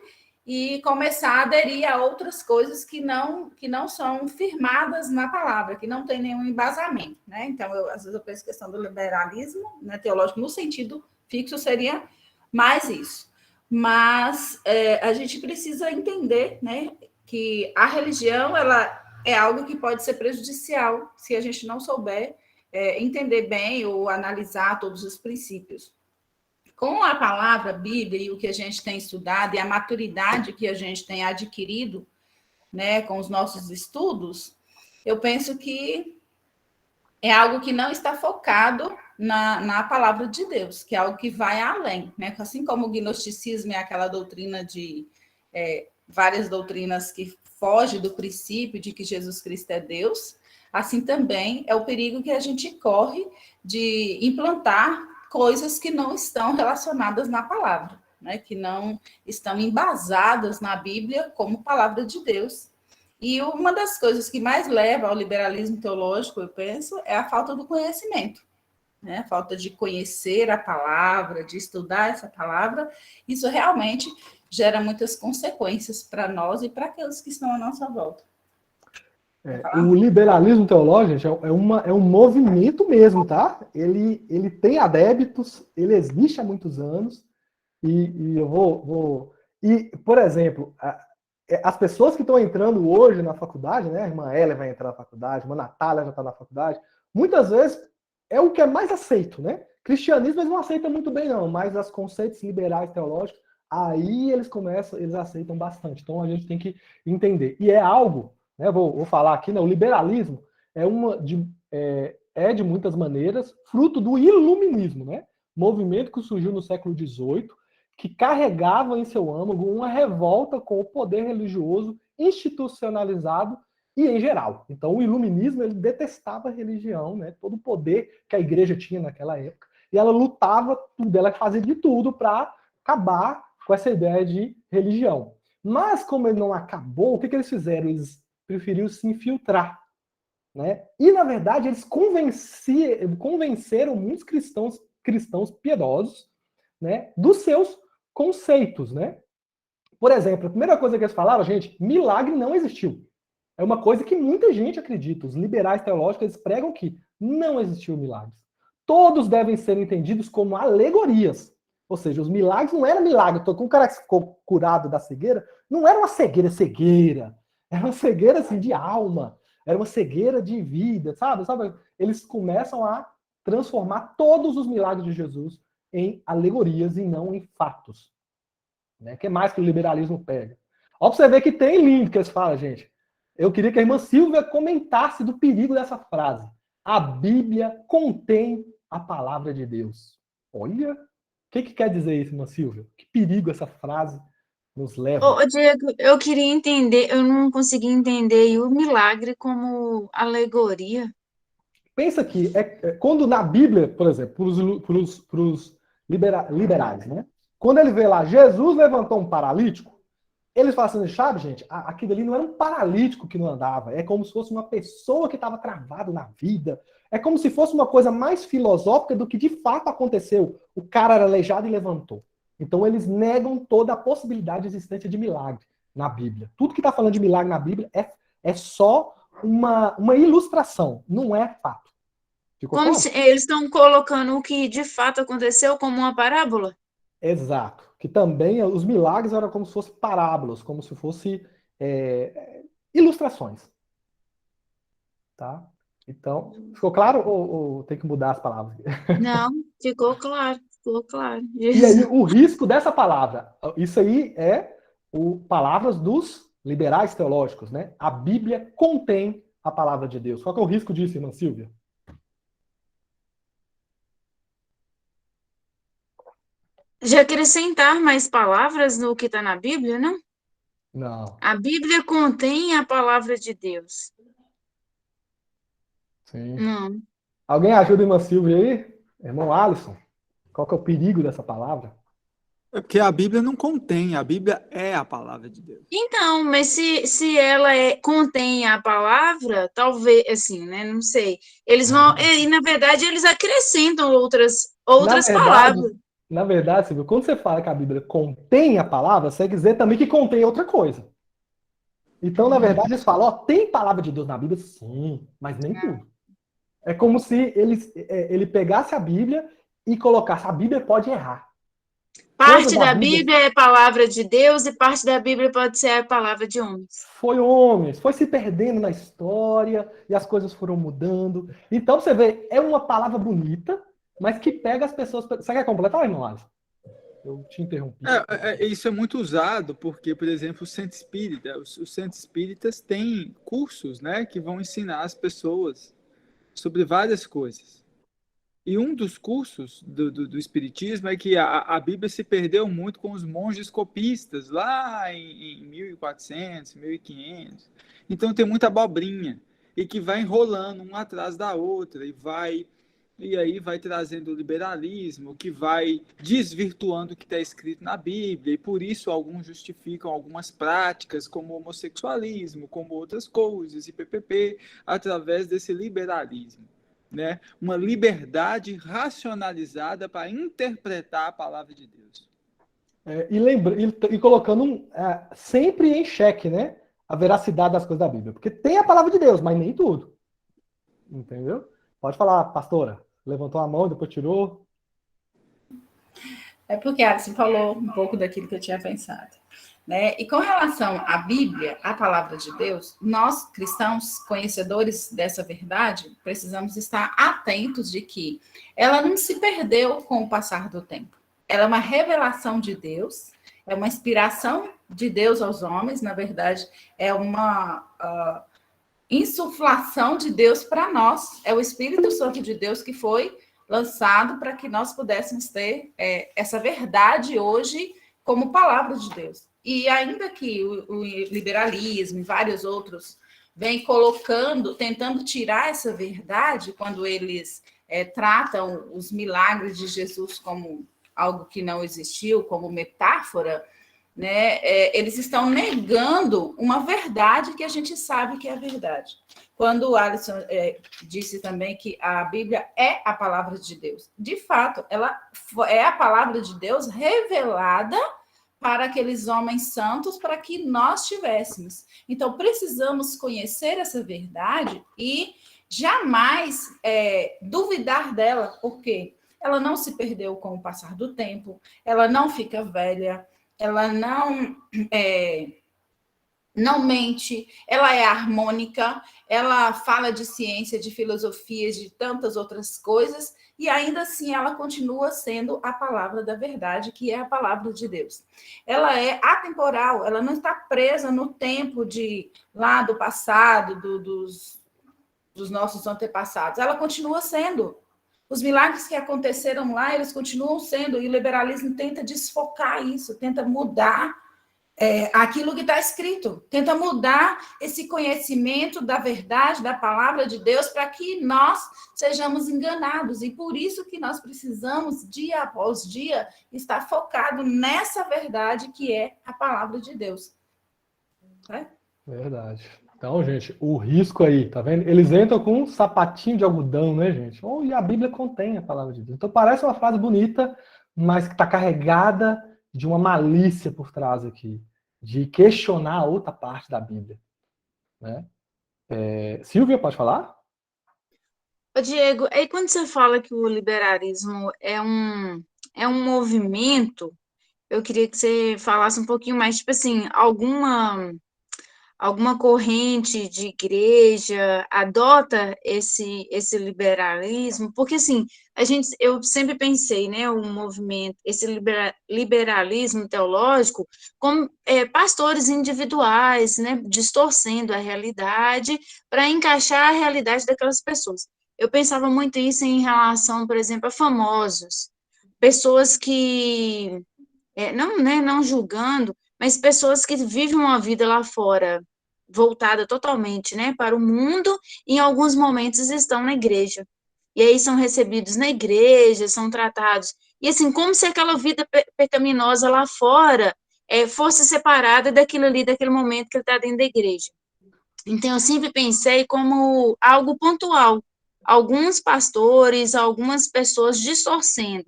Speaker 2: e começar a aderir a outras coisas que não são firmadas na palavra, que não tem nenhum embasamento, né? Então, às vezes eu penso questão do liberalismo, né, teológico, no sentido fixo seria mais isso. Mas a gente precisa entender, né, que a religião ela é algo que pode ser prejudicial se a gente não souber entender bem ou analisar todos os princípios. Com a palavra Bíblia e o que a gente tem estudado e a maturidade que a gente tem adquirido, né, com os nossos estudos, eu penso que é algo que não está focado na palavra de Deus, que é algo que vai além, né? Assim como o gnosticismo é aquela doutrina de várias doutrinas que foge do princípio de que Jesus Cristo é Deus, assim também é o perigo que a gente corre de implantar coisas que não estão relacionadas na palavra, né? Que não estão embasadas na Bíblia como palavra de Deus. E uma das coisas que mais leva ao liberalismo teológico, eu penso, é a falta do conhecimento, né? A falta de conhecer a palavra, de estudar essa palavra. Isso realmente gera muitas consequências para nós e para aqueles que estão à nossa volta.
Speaker 1: O liberalismo teológico, gente, é um movimento mesmo, tá? Ele tem adeptos, ele existe há muitos anos, e eu vou... E, por exemplo, as pessoas que estão entrando hoje na faculdade, né? A irmã Ela vai entrar na faculdade, a irmã Natália já está na faculdade, muitas vezes é o que é mais aceito, né? Cristianismo eles não aceitam muito bem, não, mas os conceitos liberais teológicos, aí eles aceitam bastante. Então a gente tem que entender. E é algo... Vou falar aqui, né? O liberalismo é de muitas maneiras fruto do iluminismo, né? Movimento que surgiu no século XVIII, que carregava em seu âmago uma revolta com o poder religioso institucionalizado e em geral. Então, o iluminismo ele detestava a religião, né? Todo o poder que a igreja tinha naquela época, e ela lutava tudo, ela fazia de tudo para acabar com essa ideia de religião. Mas, como ele não acabou, o que eles fizeram? Eles preferiu se infiltrar, né? E na verdade eles convenceram muitos cristãos piedosos, né, dos seus conceitos, né? Por exemplo, a primeira coisa que eles falaram, gente, milagre não existiu. É uma coisa que muita gente acredita. Os liberais teológicos eles pregam que não existiu milagres. Todos devem ser entendidos como alegorias. Ou seja, os milagres não eram milagres. Com o cara que ficou curado da cegueira, não era uma cegueira. Era uma cegueira assim, de alma, era uma cegueira de vida, sabe? Eles começam a transformar todos os milagres de Jesus em alegorias e não em fatos. Né? Que é mais que o liberalismo pega. Ó, pra você ver que tem lindo que eles falam, gente. Eu queria que a irmã Silvia comentasse do perigo dessa frase. A Bíblia contém a palavra de Deus. Olha, o que quer dizer isso, irmã Silvia? Que perigo essa frase nos leva.
Speaker 7: Ô, Diego, eu queria entender, eu não consegui entender o milagre como alegoria.
Speaker 1: Pensa que quando na Bíblia, por exemplo, para os liberais, né? Quando ele vê lá, Jesus levantou um paralítico, eles falam assim, sabe, gente, aquilo ali não era um paralítico que não andava, é como se fosse uma pessoa que estava travada na vida, é como se fosse uma coisa mais filosófica do que de fato aconteceu. O cara era aleijado e levantou. Então eles negam toda a possibilidade de existência de milagre na Bíblia. Tudo que está falando de milagre na Bíblia é só uma ilustração, não é fato. Ficou
Speaker 7: Como
Speaker 1: claro?
Speaker 7: se eles estão colocando o que de fato aconteceu como uma parábola?
Speaker 1: Exato. Que também os milagres eram como se fossem parábolas, como se fossem ilustrações. Tá? Então, ficou claro ou tem que mudar as palavras?
Speaker 7: Não, ficou claro, ficou claro.
Speaker 1: E aí, o risco dessa palavra, isso aí é palavras dos liberais teológicos, né? A Bíblia contém a palavra de Deus. Qual que é o risco disso, irmã Silvia?
Speaker 7: De acrescentar mais palavras no que está na Bíblia, não?
Speaker 1: Não.
Speaker 7: A Bíblia contém a palavra de Deus.
Speaker 1: Sim.
Speaker 7: Não.
Speaker 1: Alguém ajuda a irmã Silvia aí? Irmão Alisson? Qual que é o perigo dessa palavra?
Speaker 3: É porque a Bíblia não contém, a Bíblia é a palavra de Deus.
Speaker 7: Então, mas se ela contém a palavra, talvez, assim, né? Não sei. Eles vão, e na verdade, eles acrescentam outras palavras.
Speaker 1: Na verdade, Silvio, quando você fala que a Bíblia contém a palavra, você quer dizer também que contém outra coisa. Então, na verdade, eles falam, ó, tem palavra de Deus na Bíblia? Sim, mas nem tudo. É como se ele pegasse a Bíblia e colocasse, a Bíblia pode errar.
Speaker 7: Parte da Bíblia é palavra de Deus e parte da Bíblia pode ser a palavra de homens.
Speaker 1: Foi homens, foi se perdendo na história e as coisas foram mudando. Então, você vê, é uma palavra bonita, mas que pega as pessoas... Você quer completar, irmão Alisson? Eu te interrompi.
Speaker 3: Isso é muito usado porque, por exemplo, o centro espírita, os centros espíritas têm cursos, né, que vão ensinar as pessoas sobre várias coisas. E um dos cursos do espiritismo é que a Bíblia se perdeu muito com os monges copistas, lá em 1400, 1500. Então tem muita abobrinha, e que vai enrolando uma atrás da outra, e aí vai trazendo o liberalismo, que vai desvirtuando o que está escrito na Bíblia, e por isso alguns justificam algumas práticas, como o homossexualismo, como outras coisas, e ppp, através desse liberalismo. Né? Uma liberdade racionalizada para interpretar a palavra de Deus.
Speaker 1: E colocando sempre em xeque, né, a veracidade das coisas da Bíblia. Porque tem a palavra de Deus, mas nem tudo. Entendeu? Pode falar, pastora. Levantou a mão, depois tirou.
Speaker 2: É porque a Alisson falou um pouco daquilo que eu tinha pensado. Né? E com relação à Bíblia, a palavra de Deus, nós cristãos, conhecedores dessa verdade, precisamos estar atentos de que ela não se perdeu com o passar do tempo. Ela é uma revelação de Deus, é uma inspiração de Deus aos homens, na verdade, é uma insuflação de Deus para nós, é o Espírito Santo de Deus que foi lançado para que nós pudéssemos ter essa verdade hoje como palavra de Deus. E ainda que o liberalismo e vários outros vêm tentando tirar essa verdade, quando eles tratam os milagres de Jesus como algo que não existiu, como metáfora, né? Eles estão negando uma verdade que a gente sabe que é a verdade. Quando o Alisson disse também que a Bíblia é a palavra de Deus, de fato, ela é a palavra de Deus revelada para aqueles homens santos, para que nós tivéssemos. Então, precisamos conhecer essa verdade e jamais duvidar dela, porque ela não se perdeu com o passar do tempo, ela não fica velha, ela não mente, ela é harmônica, ela fala de ciência, de filosofia, de tantas outras coisas, e ainda assim ela continua sendo a palavra da verdade, que é a palavra de Deus. Ela é atemporal, ela não está presa no tempo lá do passado, dos nossos antepassados, ela continua sendo. Os milagres que aconteceram lá, eles continuam sendo, e o liberalismo tenta desfocar isso, tenta mudar aquilo que está escrito, tenta mudar esse conhecimento da verdade, da palavra de Deus, para que nós sejamos enganados, e por isso que nós precisamos, dia após dia, estar focado nessa verdade que é a palavra de Deus.
Speaker 1: Verdade. Então, gente, o risco aí, tá vendo? Eles entram com um sapatinho de algodão, né, gente? E a Bíblia contém a palavra de Deus. Então parece uma frase bonita, mas que está carregada de uma malícia por trás aqui, de questionar a outra parte da Bíblia, né? Silvia, pode falar?
Speaker 7: Ô, Diego, aí quando você fala que o liberalismo é um movimento, eu queria que você falasse um pouquinho mais, tipo assim, alguma corrente de igreja adota esse liberalismo? Porque, assim, eu sempre pensei, né, o movimento, esse liberalismo teológico, como pastores individuais, né, distorcendo a realidade para encaixar a realidade daquelas pessoas. Eu pensava muito isso em relação, por exemplo, a famosos, pessoas que, não julgando, mas pessoas que vivem uma vida lá fora, voltada totalmente, né, para o mundo, e em alguns momentos estão na igreja. E aí são recebidos na igreja, são tratados. E assim, como se aquela vida pecaminosa lá fora fosse separada daquilo ali, daquele momento que ele está dentro da igreja. Então, eu sempre pensei como algo pontual. Alguns pastores, algumas pessoas distorcendo.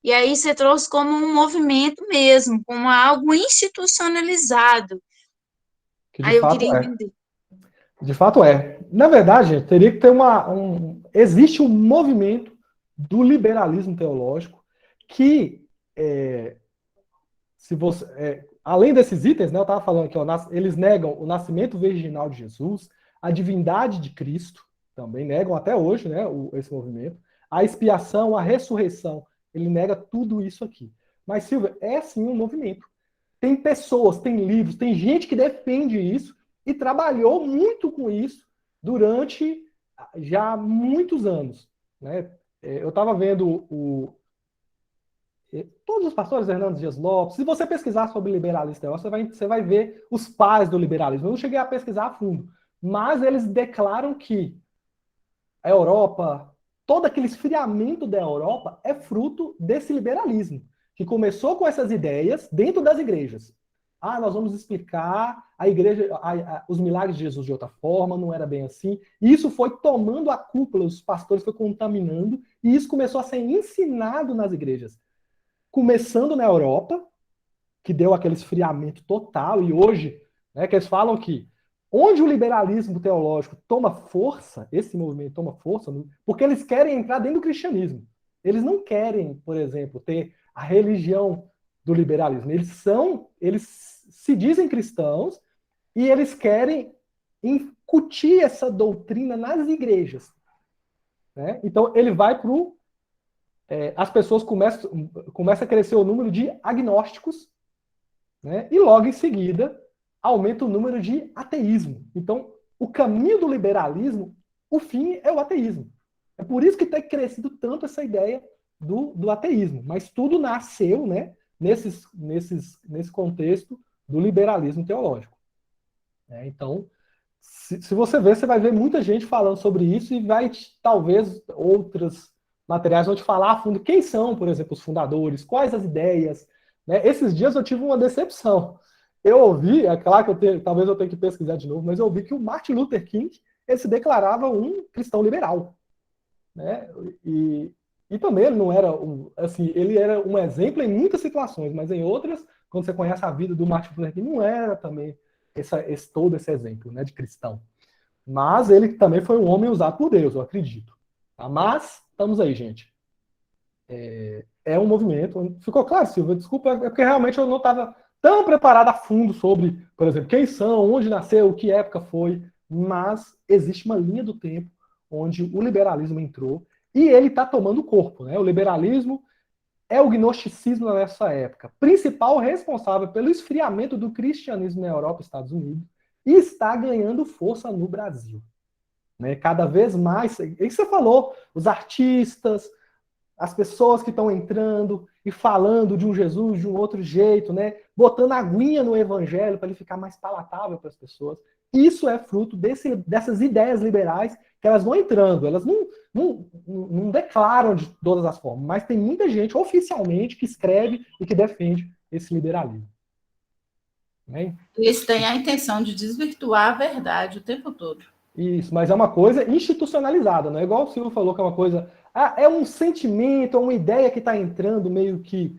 Speaker 7: E aí você trouxe como um movimento mesmo, como algo institucionalizado.
Speaker 1: Que de
Speaker 7: Aí eu
Speaker 1: fato
Speaker 7: queria
Speaker 1: é.
Speaker 7: entender.
Speaker 1: De fato é. Na verdade, gente, teria que ter existe um movimento do liberalismo teológico que, se você, além desses itens, né, eu estava falando aqui, ó, eles negam o nascimento virginal de Jesus, a divindade de Cristo, também negam até hoje, né, esse movimento, a expiação, a ressurreição, ele nega tudo isso aqui. Mas, Silvia, é sim um movimento. Tem pessoas, tem livros, tem gente que defende isso e trabalhou muito com isso durante já muitos anos, né? Eu estava vendo todos os pastores, Hernando Dias Lopes. Se você pesquisar sobre liberalismo teológico, você vai ver os pais do liberalismo. Eu não cheguei a pesquisar a fundo, mas eles declaram que a Europa, todo aquele esfriamento da Europa é fruto desse liberalismo, que começou com essas ideias dentro das igrejas. Ah, nós vamos explicar a igreja, os milagres de Jesus de outra forma, não era bem assim. E isso foi tomando a cúpula, os pastores foi contaminando, e isso começou a ser ensinado nas igrejas. Começando na Europa, que deu aquele esfriamento total, e hoje, né, que eles falam que onde o liberalismo teológico toma força, esse movimento toma força, porque eles querem entrar dentro do cristianismo. Eles não querem, por exemplo, ter a religião do liberalismo. Eles se dizem cristãos e eles querem incutir essa doutrina nas igrejas. Né? Então, ele vai para as pessoas começa a crescer o número de agnósticos, né? E logo em seguida aumenta o número de ateísmo. Então, o caminho do liberalismo, o fim é o ateísmo. É por isso que tem crescido tanto essa ideia do ateísmo. Mas tudo nasceu, né, nesse contexto do liberalismo teológico. Então, se você ver, você vai ver muita gente falando sobre isso e vai, talvez, outros materiais vão te falar a fundo quem são, por exemplo, os fundadores, quais as ideias. Né? Esses dias eu tive uma decepção. Eu ouvi, é claro que talvez eu tenha que pesquisar de novo, mas eu ouvi que o Martin Luther King ele se declarava um cristão liberal. Né? E também ele não era, ele era um exemplo em muitas situações, mas em outras, quando você conhece a vida do Martin Luther King, não era também todo esse exemplo, né, de cristão. Mas ele também foi um homem usado por Deus, eu acredito. Tá? Mas, estamos aí, gente. É um movimento. Ficou claro, Silvia? Desculpa, é porque realmente eu não estava tão preparado a fundo sobre, por exemplo, quem são, onde nasceu, que época foi, mas existe uma linha do tempo onde o liberalismo entrou e ele está tomando corpo. Né? O liberalismo é o gnosticismo nessa época, principal responsável pelo esfriamento do cristianismo na Europa e Estados Unidos, e está ganhando força no Brasil. Né? Cada vez mais, é isso que você falou, os artistas, as pessoas que estão entrando e falando de um Jesus de um outro jeito, né? Botando aguinha no evangelho para ele ficar mais palatável para as pessoas. Isso é fruto dessas ideias liberais que elas vão entrando, elas não declaram de todas as formas, mas tem muita gente oficialmente que escreve e que defende esse liberalismo. Né?
Speaker 2: Eles têm a intenção de desvirtuar a verdade o tempo todo.
Speaker 1: Isso, mas é uma coisa institucionalizada, não é igual o Silvio falou que é uma coisa... é um sentimento, é uma ideia que está entrando meio que...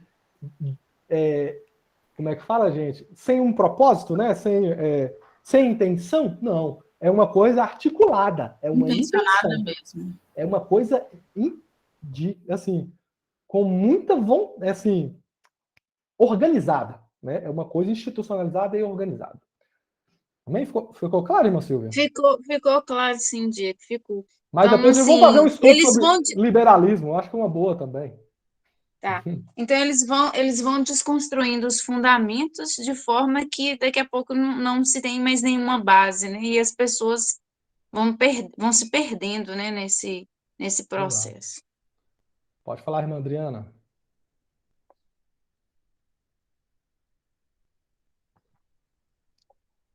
Speaker 1: como é que fala, gente? Sem um propósito, né? Sem intenção? Não. É uma coisa articulada. É uma
Speaker 2: intencionada
Speaker 1: intenção.
Speaker 2: Mesmo.
Speaker 1: É uma coisa assim, com muita vontade, assim, organizada. Né? É uma coisa institucionalizada e organizada. Também ficou claro, irmã Silvia?
Speaker 7: Ficou claro, sim, Diego, ficou.
Speaker 1: Mas
Speaker 7: então,
Speaker 1: depois
Speaker 7: assim,
Speaker 1: eu vou fazer um estudo sobre liberalismo. Eu acho que é uma boa também.
Speaker 7: Tá. Então, eles vão desconstruindo os fundamentos de forma que daqui a pouco não se tem mais nenhuma base, né? E as pessoas vão se perdendo, né, nesse processo.
Speaker 1: Exato. Pode falar, irmã Adriana.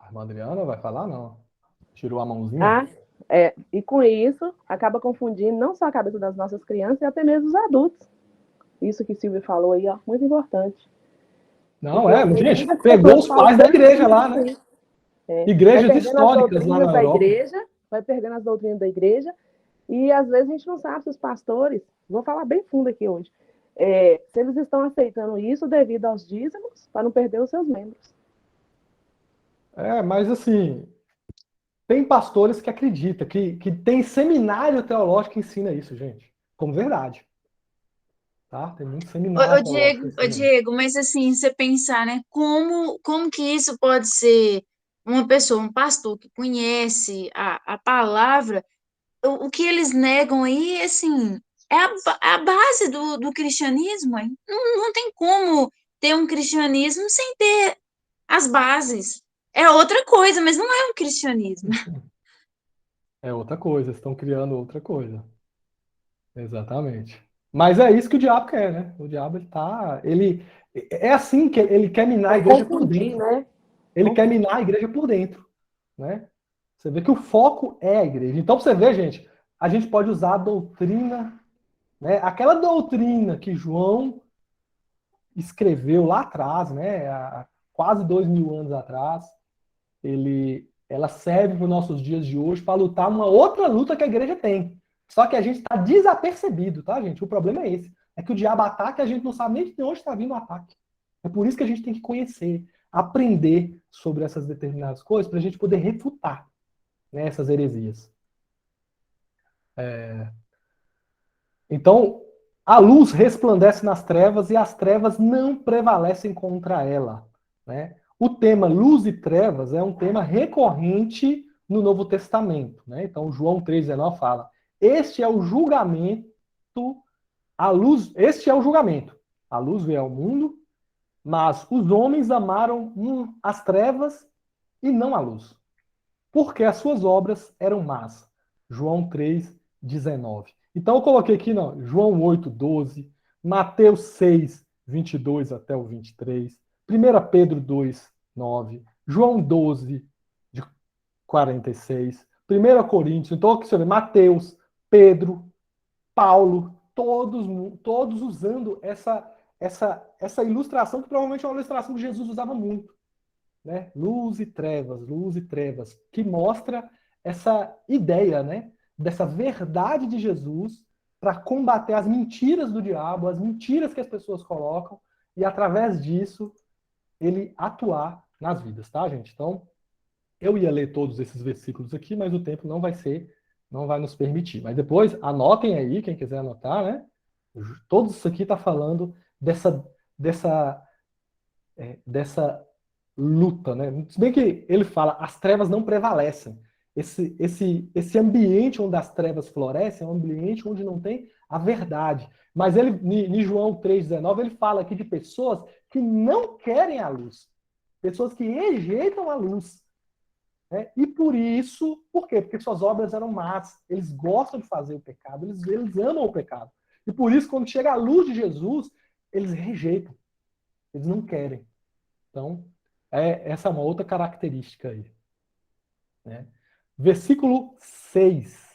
Speaker 1: A irmã Adriana vai falar? Não. Tirou a mãozinha?
Speaker 8: E com isso, acaba confundindo não só a cabeça das nossas crianças, e até mesmo dos adultos. Isso que Silvia falou aí, ó, muito importante.
Speaker 1: Não, gente, pegou os pais da igreja lá, né? Igrejas históricas lá na Europa.
Speaker 8: Vai perdendo as doutrinas da igreja, e às vezes a gente não sabe se os pastores, vou falar bem fundo aqui hoje, se eles estão aceitando isso devido aos dízimos, para não perder os seus membros.
Speaker 1: Mas assim, tem pastores que acreditam, que tem seminário teológico que ensina isso, gente, como verdade. Tá? Tem muito seminário teológico que ensina isso.
Speaker 7: Diego, mas assim, você pensar, né? Como que isso pode ser uma pessoa, um pastor que conhece a palavra, o que eles negam aí, assim, é a base do cristianismo. Hein? Não tem como ter um cristianismo sem ter as bases. É outra coisa, mas não é um cristianismo.
Speaker 1: É outra coisa, estão criando outra coisa. Exatamente. Mas é isso que o diabo quer, né? O diabo, é assim que ele quer minar a igreja por dentro.
Speaker 8: Né?
Speaker 1: Ele quer minar a igreja por dentro, né? Você vê que o foco é a igreja. Então, você vê, gente, a gente pode usar a doutrina, né? Aquela doutrina que João escreveu lá atrás, né? Há quase 2000 anos atrás, ela serve para os nossos dias de hoje para lutar uma outra luta que a igreja tem. Só que a gente está desapercebido, tá, gente? O problema é esse. É que o diabo ataca e a gente não sabe nem de onde está vindo o ataque. É por isso que a gente tem que conhecer, aprender sobre essas determinadas coisas para a gente poder refutar, né, essas heresias. Então, a luz resplandece nas trevas e as trevas não prevalecem contra ela, né? O tema luz e trevas é um tema recorrente no Novo Testamento, né? Então, João 3,19 fala: este é o julgamento, este é o julgamento. A luz veio ao mundo, mas os homens amaram as trevas e não a luz, porque as suas obras eram más. João 3,19. Então eu coloquei aqui, não, João 8,12, Mateus 6, 22 até o 23, 1 Pedro 2, 9, João 12, de 46, 1 Coríntios, então aqui você vê Mateus, Pedro, Paulo, todos usando essa ilustração, que provavelmente é uma ilustração que Jesus usava muito, né? Luz e trevas, que mostra essa ideia, né, dessa verdade de Jesus para combater as mentiras do diabo, as mentiras que as pessoas colocam, e através disso ele atuar nas vidas, tá, gente? Então, eu ia ler todos esses versículos aqui, mas o tempo não vai nos permitir. Mas depois, anotem aí, quem quiser anotar, né? Tudo isso aqui está falando dessa luta, né? Se bem que ele fala, as trevas não prevalecem. Esse ambiente onde as trevas florescem é um ambiente onde não tem a verdade. Mas ele, em João 3,19, ele fala aqui de pessoas que não querem a luz. Pessoas que rejeitam a luz. Né? E por isso, por quê? Porque suas obras eram más. Eles gostam de fazer o pecado, eles amam o pecado. E por isso, quando chega a luz de Jesus, eles rejeitam. Eles não querem. Então, essa é uma outra característica aí. Né? Versículo 6.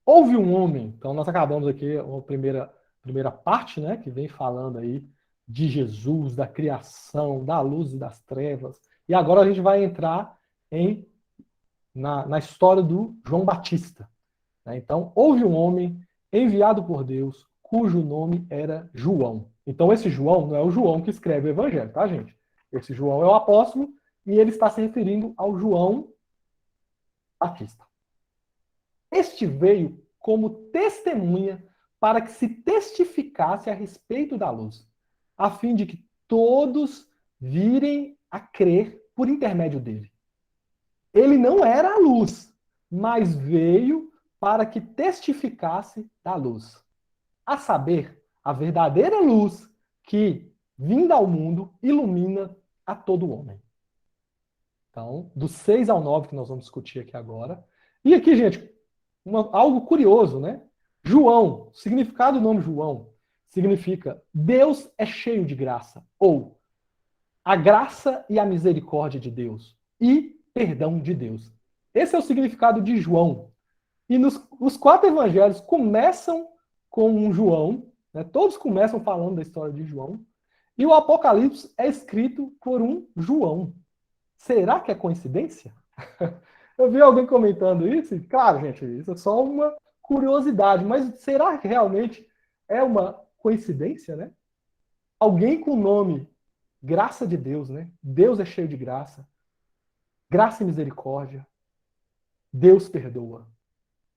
Speaker 1: Houve um homem, então nós acabamos aqui a primeira parte, né, que vem falando aí de Jesus, da criação, da luz e das trevas. E agora a gente vai entrar na história do João Batista. Né? Então, houve um homem enviado por Deus, cujo nome era João. Então, esse João não é o João que escreve o Evangelho, tá, gente? Esse João é o apóstolo e ele está se referindo ao João Batista. Este veio como testemunha para que se testificasse a respeito da luz, a fim de que todos virem a crer por intermédio dele. Ele não era a luz, mas veio para que testificasse da luz. A saber, a verdadeira luz que, vinda ao mundo, ilumina a todo homem. Então, do 6 ao 9 que nós vamos discutir aqui agora. E aqui, gente, algo curioso, né? João, o significado do nome João, significa Deus é cheio de graça, ou a graça e a misericórdia de Deus, e perdão de Deus. Esse é o significado de João. E os 4 evangelhos começam com um João, né? Todos começam falando da história de João, e o Apocalipse é escrito por um João. Será que é coincidência? Eu vi alguém comentando isso, e, claro, gente, isso é só uma curiosidade, mas será que realmente é uma coincidência, né? Alguém com o nome Graça de Deus, né? Deus é cheio de graça. Graça e misericórdia. Deus perdoa.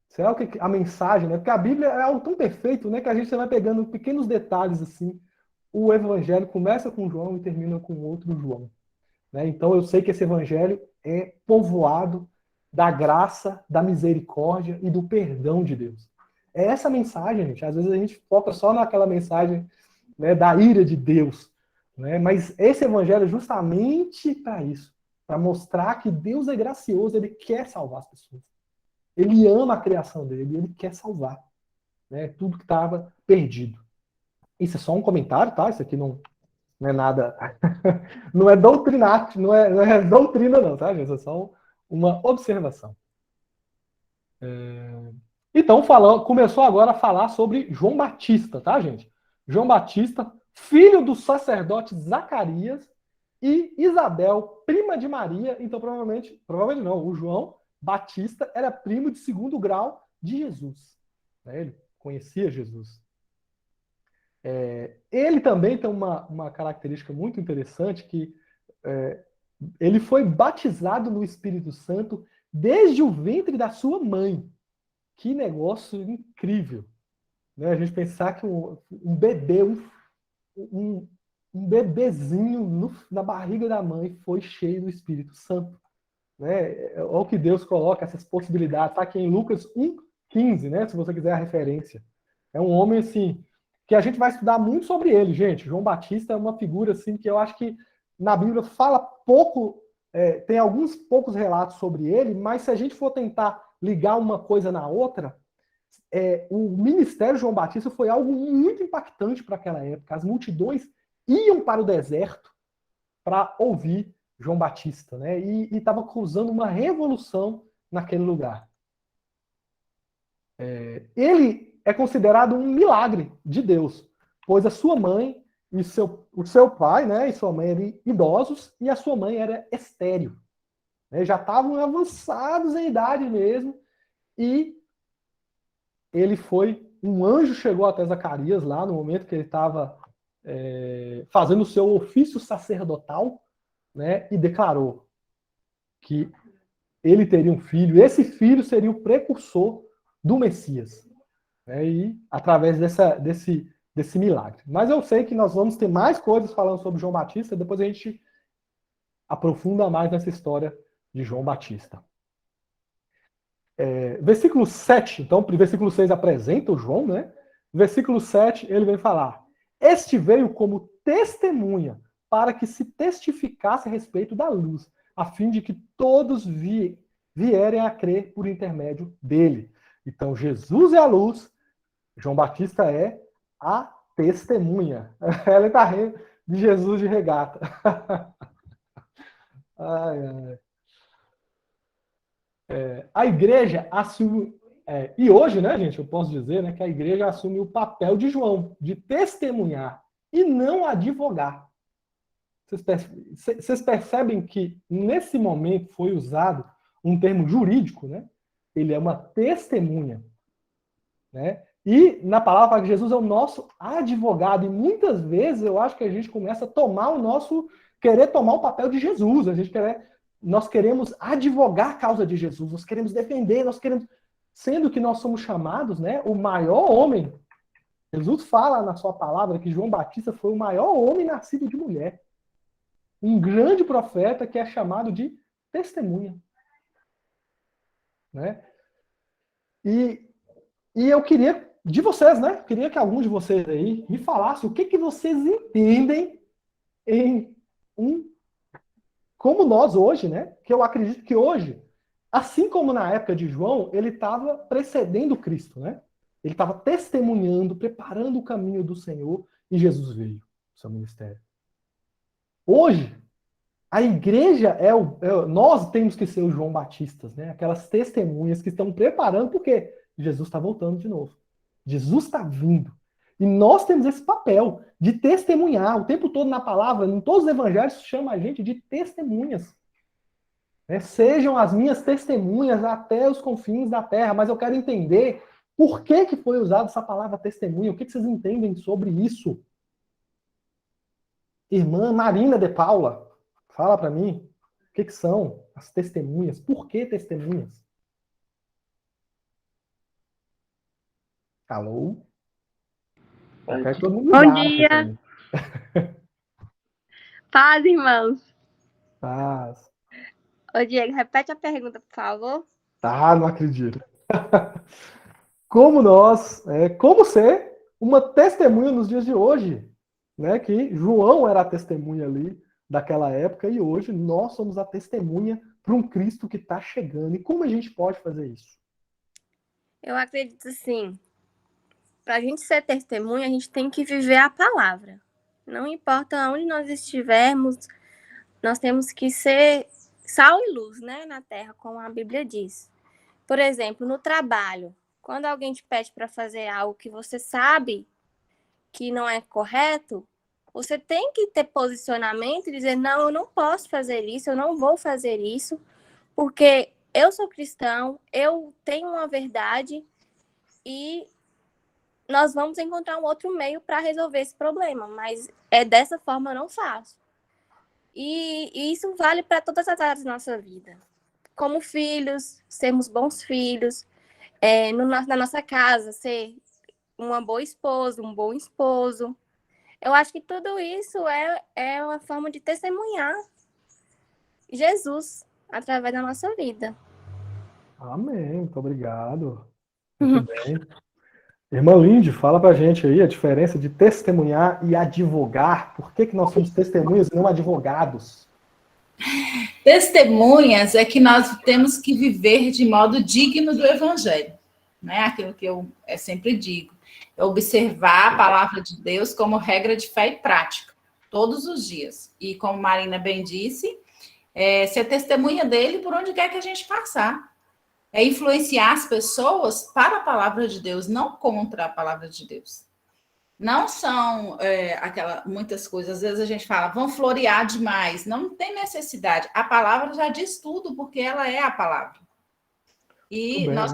Speaker 1: Será que a mensagem, né? Porque a Bíblia é algo tão perfeito, né? Que a gente vai pegando pequenos detalhes assim. O evangelho começa com João e termina com outro João, né? Então eu sei que esse evangelho é povoado da graça, da misericórdia e do perdão de Deus. É essa mensagem, gente. Às vezes a gente foca só naquela mensagem, né, da ira de Deus, né? Mas esse evangelho é justamente para isso, para mostrar que Deus é gracioso, ele quer salvar as pessoas. Ele ama a criação dele, ele quer salvar, né, tudo que estava perdido. Isso é só um comentário, tá? Isso aqui não é nada, não é doutrinário, não é doutrina não, tá, gente? É só uma observação. Então, começou agora a falar sobre João Batista, tá, gente? João Batista, filho do sacerdote Zacarias e Isabel, prima de Maria. Então, provavelmente não, o João Batista era primo de segundo grau de Jesus, né? Ele conhecia Jesus. Ele também tem uma característica muito interessante, que ele foi batizado no Espírito Santo desde o ventre da sua mãe. Que negócio incrível, né? A gente pensar que um bebê, um bebezinho na barriga da mãe foi cheio do Espírito Santo, né? Olha o que Deus coloca, essas possibilidades. Está aqui em Lucas 1,15, né? Se você quiser a referência. É um homem, assim, que a gente vai estudar muito sobre ele, gente. João Batista é uma figura, assim, que eu acho que na Bíblia fala pouco, tem alguns poucos relatos sobre ele, mas se a gente for tentar ligar uma coisa na outra, o ministério de João Batista foi algo muito impactante para aquela época. As multidões iam para o deserto para ouvir João Batista, né? E estava causando uma revolução naquele lugar. Ele é considerado um milagre de Deus, pois a sua mãe e o seu pai, né, e sua mãe eram idosos, e a sua mãe era estéril, né? Já estavam avançados em idade mesmo, e um anjo chegou até Zacarias lá no momento que ele estava fazendo o seu ofício sacerdotal, né, e declarou que ele teria um filho, e esse filho seria o precursor do Messias, né, e através desse milagre. Mas eu sei que nós vamos ter mais coisas falando sobre João Batista, depois a gente aprofunda mais nessa história de João Batista. Versículo 7, então, versículo 6 apresenta o João, né? Versículo 7, ele vem falar: este veio como testemunha para que se testificasse a respeito da luz, a fim de que todos vierem a crer por intermédio dele. Então, Jesus é a luz, João Batista é a testemunha. Ela está rindo de Jesus de regata. Ai, ai. A igreja assume, e hoje, né, gente, eu posso dizer, né, que a igreja assume o papel de João, de testemunhar e não advogar. Vocês percebem que nesse momento foi usado um termo jurídico, né? Ele é uma testemunha, né? E na palavra fala que Jesus é o nosso advogado, e muitas vezes eu acho que a gente começa a querer tomar o papel de Jesus, nós queremos advogar a causa de Jesus, nós queremos defender, sendo que nós somos chamados, né, o maior homem. Jesus fala na sua palavra que João Batista foi o maior homem nascido de mulher. Um grande profeta que é chamado de testemunha, né? E eu queria de vocês, né? Queria que algum de vocês aí me falasse o que vocês entendem em como nós hoje, né? Que eu acredito que hoje, assim como na época de João, ele estava precedendo Cristo, né? Ele estava testemunhando, preparando o caminho do Senhor, e Jesus veio, o seu ministério. Hoje, a igreja nós temos que ser os João Batistas, né? Aquelas testemunhas que estão preparando, porque Jesus está voltando de novo. Jesus está vindo. E nós temos esse papel de testemunhar o tempo todo na palavra, em todos os evangelhos, chama a gente de testemunhas. Né? Sejam as minhas testemunhas até os confins da terra, mas eu quero entender Por que foi usada essa palavra testemunha? O que vocês entendem sobre isso? Irmã Marina de Paula, fala para mim, o que são as testemunhas? Por que testemunhas? Alô? Eu quero todo mundo
Speaker 9: Bom
Speaker 1: ligado,
Speaker 9: dia. Paz, irmãos.
Speaker 1: Paz.
Speaker 9: Ô, Diego, repete a pergunta, por favor.
Speaker 1: Tá, não acredito. Como ser uma testemunha nos dias de hoje, né? Que João era a testemunha ali daquela época e hoje nós somos a testemunha para um Cristo que está chegando. E como a gente pode fazer isso?
Speaker 9: Eu acredito assim, para a gente ser testemunha, a gente tem que viver a palavra. Não importa onde nós estivermos, nós temos que ser sal e luz, né, na terra, como a Bíblia diz. Por exemplo, no trabalho, quando alguém te pede para fazer algo que você sabe que não é correto, você tem que ter posicionamento e dizer, não, eu não posso fazer isso, eu não vou fazer isso, porque eu sou cristão, eu tenho uma verdade e nós vamos encontrar um outro meio para resolver esse problema, mas dessa forma eu não faço. E isso vale para todas as áreas da nossa vida. Como filhos, sermos bons filhos, na nossa casa, ser uma boa esposa, um bom esposo. Eu acho que tudo isso é uma forma de testemunhar Jesus através da nossa vida.
Speaker 1: Amém, muito obrigado. Muito bem. Irmã Lindy, fala pra gente aí a diferença de testemunhar e advogar. Por que nós somos testemunhas e não advogados?
Speaker 2: Testemunhas é que nós temos que viver de modo digno do Evangelho, né? Aquilo que eu sempre digo. É observar a palavra de Deus como regra de fé e prática, todos os dias. E como Marina bem disse, ser testemunha dele por onde quer que a gente passar. É influenciar as pessoas para a palavra de Deus, não contra a palavra de Deus. Não são muitas coisas, às vezes a gente fala, vão florear demais. Não tem necessidade. A palavra já diz tudo, porque ela é a palavra. E nós...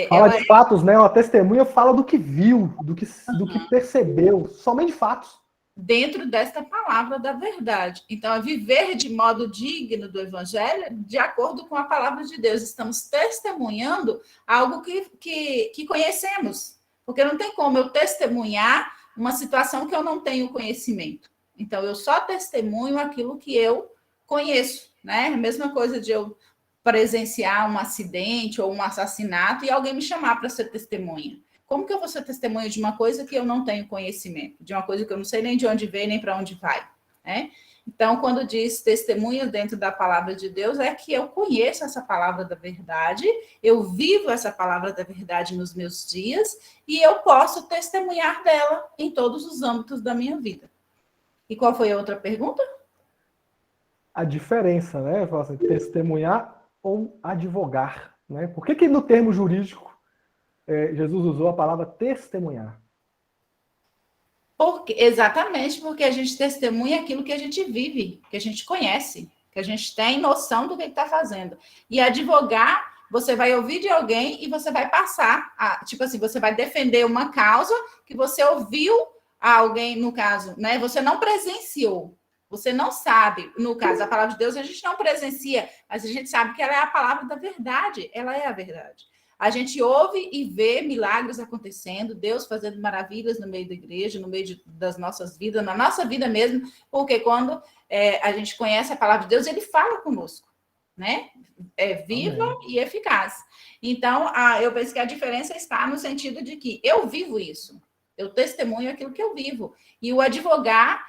Speaker 1: fala de fatos, né? Uma testemunha fala do que viu, do que percebeu, somente fatos.
Speaker 2: Dentro desta palavra da verdade. Então, é viver de modo digno do Evangelho, de acordo com a palavra de Deus. Estamos testemunhando algo que conhecemos. Porque não tem como eu testemunhar uma situação que eu não tenho conhecimento. Então, eu só testemunho aquilo que eu conheço, né? A mesma coisa de eu presenciar um acidente ou um assassinato e alguém me chamar para ser testemunha. Como que eu vou ser testemunha de uma coisa que eu não tenho conhecimento? De uma coisa que eu não sei nem de onde veio, nem para onde vai, né? Então, quando diz testemunha dentro da palavra de Deus, é que eu conheço essa palavra da verdade, eu vivo essa palavra da verdade nos meus dias e eu posso testemunhar dela em todos os âmbitos da minha vida. E qual foi a outra pergunta?
Speaker 1: A diferença, né? Assim, testemunhar ou advogar, né? Por que no termo jurídico Jesus usou a palavra testemunhar?
Speaker 2: Exatamente porque a gente testemunha aquilo que a gente vive, que a gente conhece, que a gente tem noção do que está fazendo. E advogar, você vai ouvir de alguém e você vai passar, tipo assim, você vai defender uma causa que você ouviu a alguém, no caso, né? Você não presenciou, você não sabe. No caso, a palavra de Deus a gente não presencia, mas a gente sabe que ela é a palavra da verdade, ela é a verdade. A gente ouve e vê milagres acontecendo, Deus fazendo maravilhas no meio da igreja, no meio das nossas vidas, na nossa vida mesmo, porque quando a gente conhece a palavra de Deus, ele fala conosco, né? É viva Amém. E eficaz. Então, eu penso que a diferença está no sentido de que eu vivo isso, eu testemunho aquilo que eu vivo. E o advogar,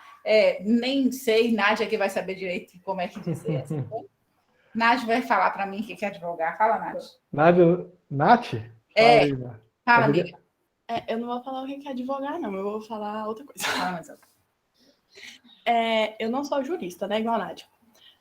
Speaker 2: nem sei, Nádia que vai saber direito como é que dizer essa coisa. Nádia vai falar para mim o que é advogar. Fala, Nádia.
Speaker 1: Nath?
Speaker 2: Fala, amiga.
Speaker 10: Eu não vou falar o que é advogar, não. Eu vou falar outra coisa. Eu não sou jurista, né? Igual a Nádia.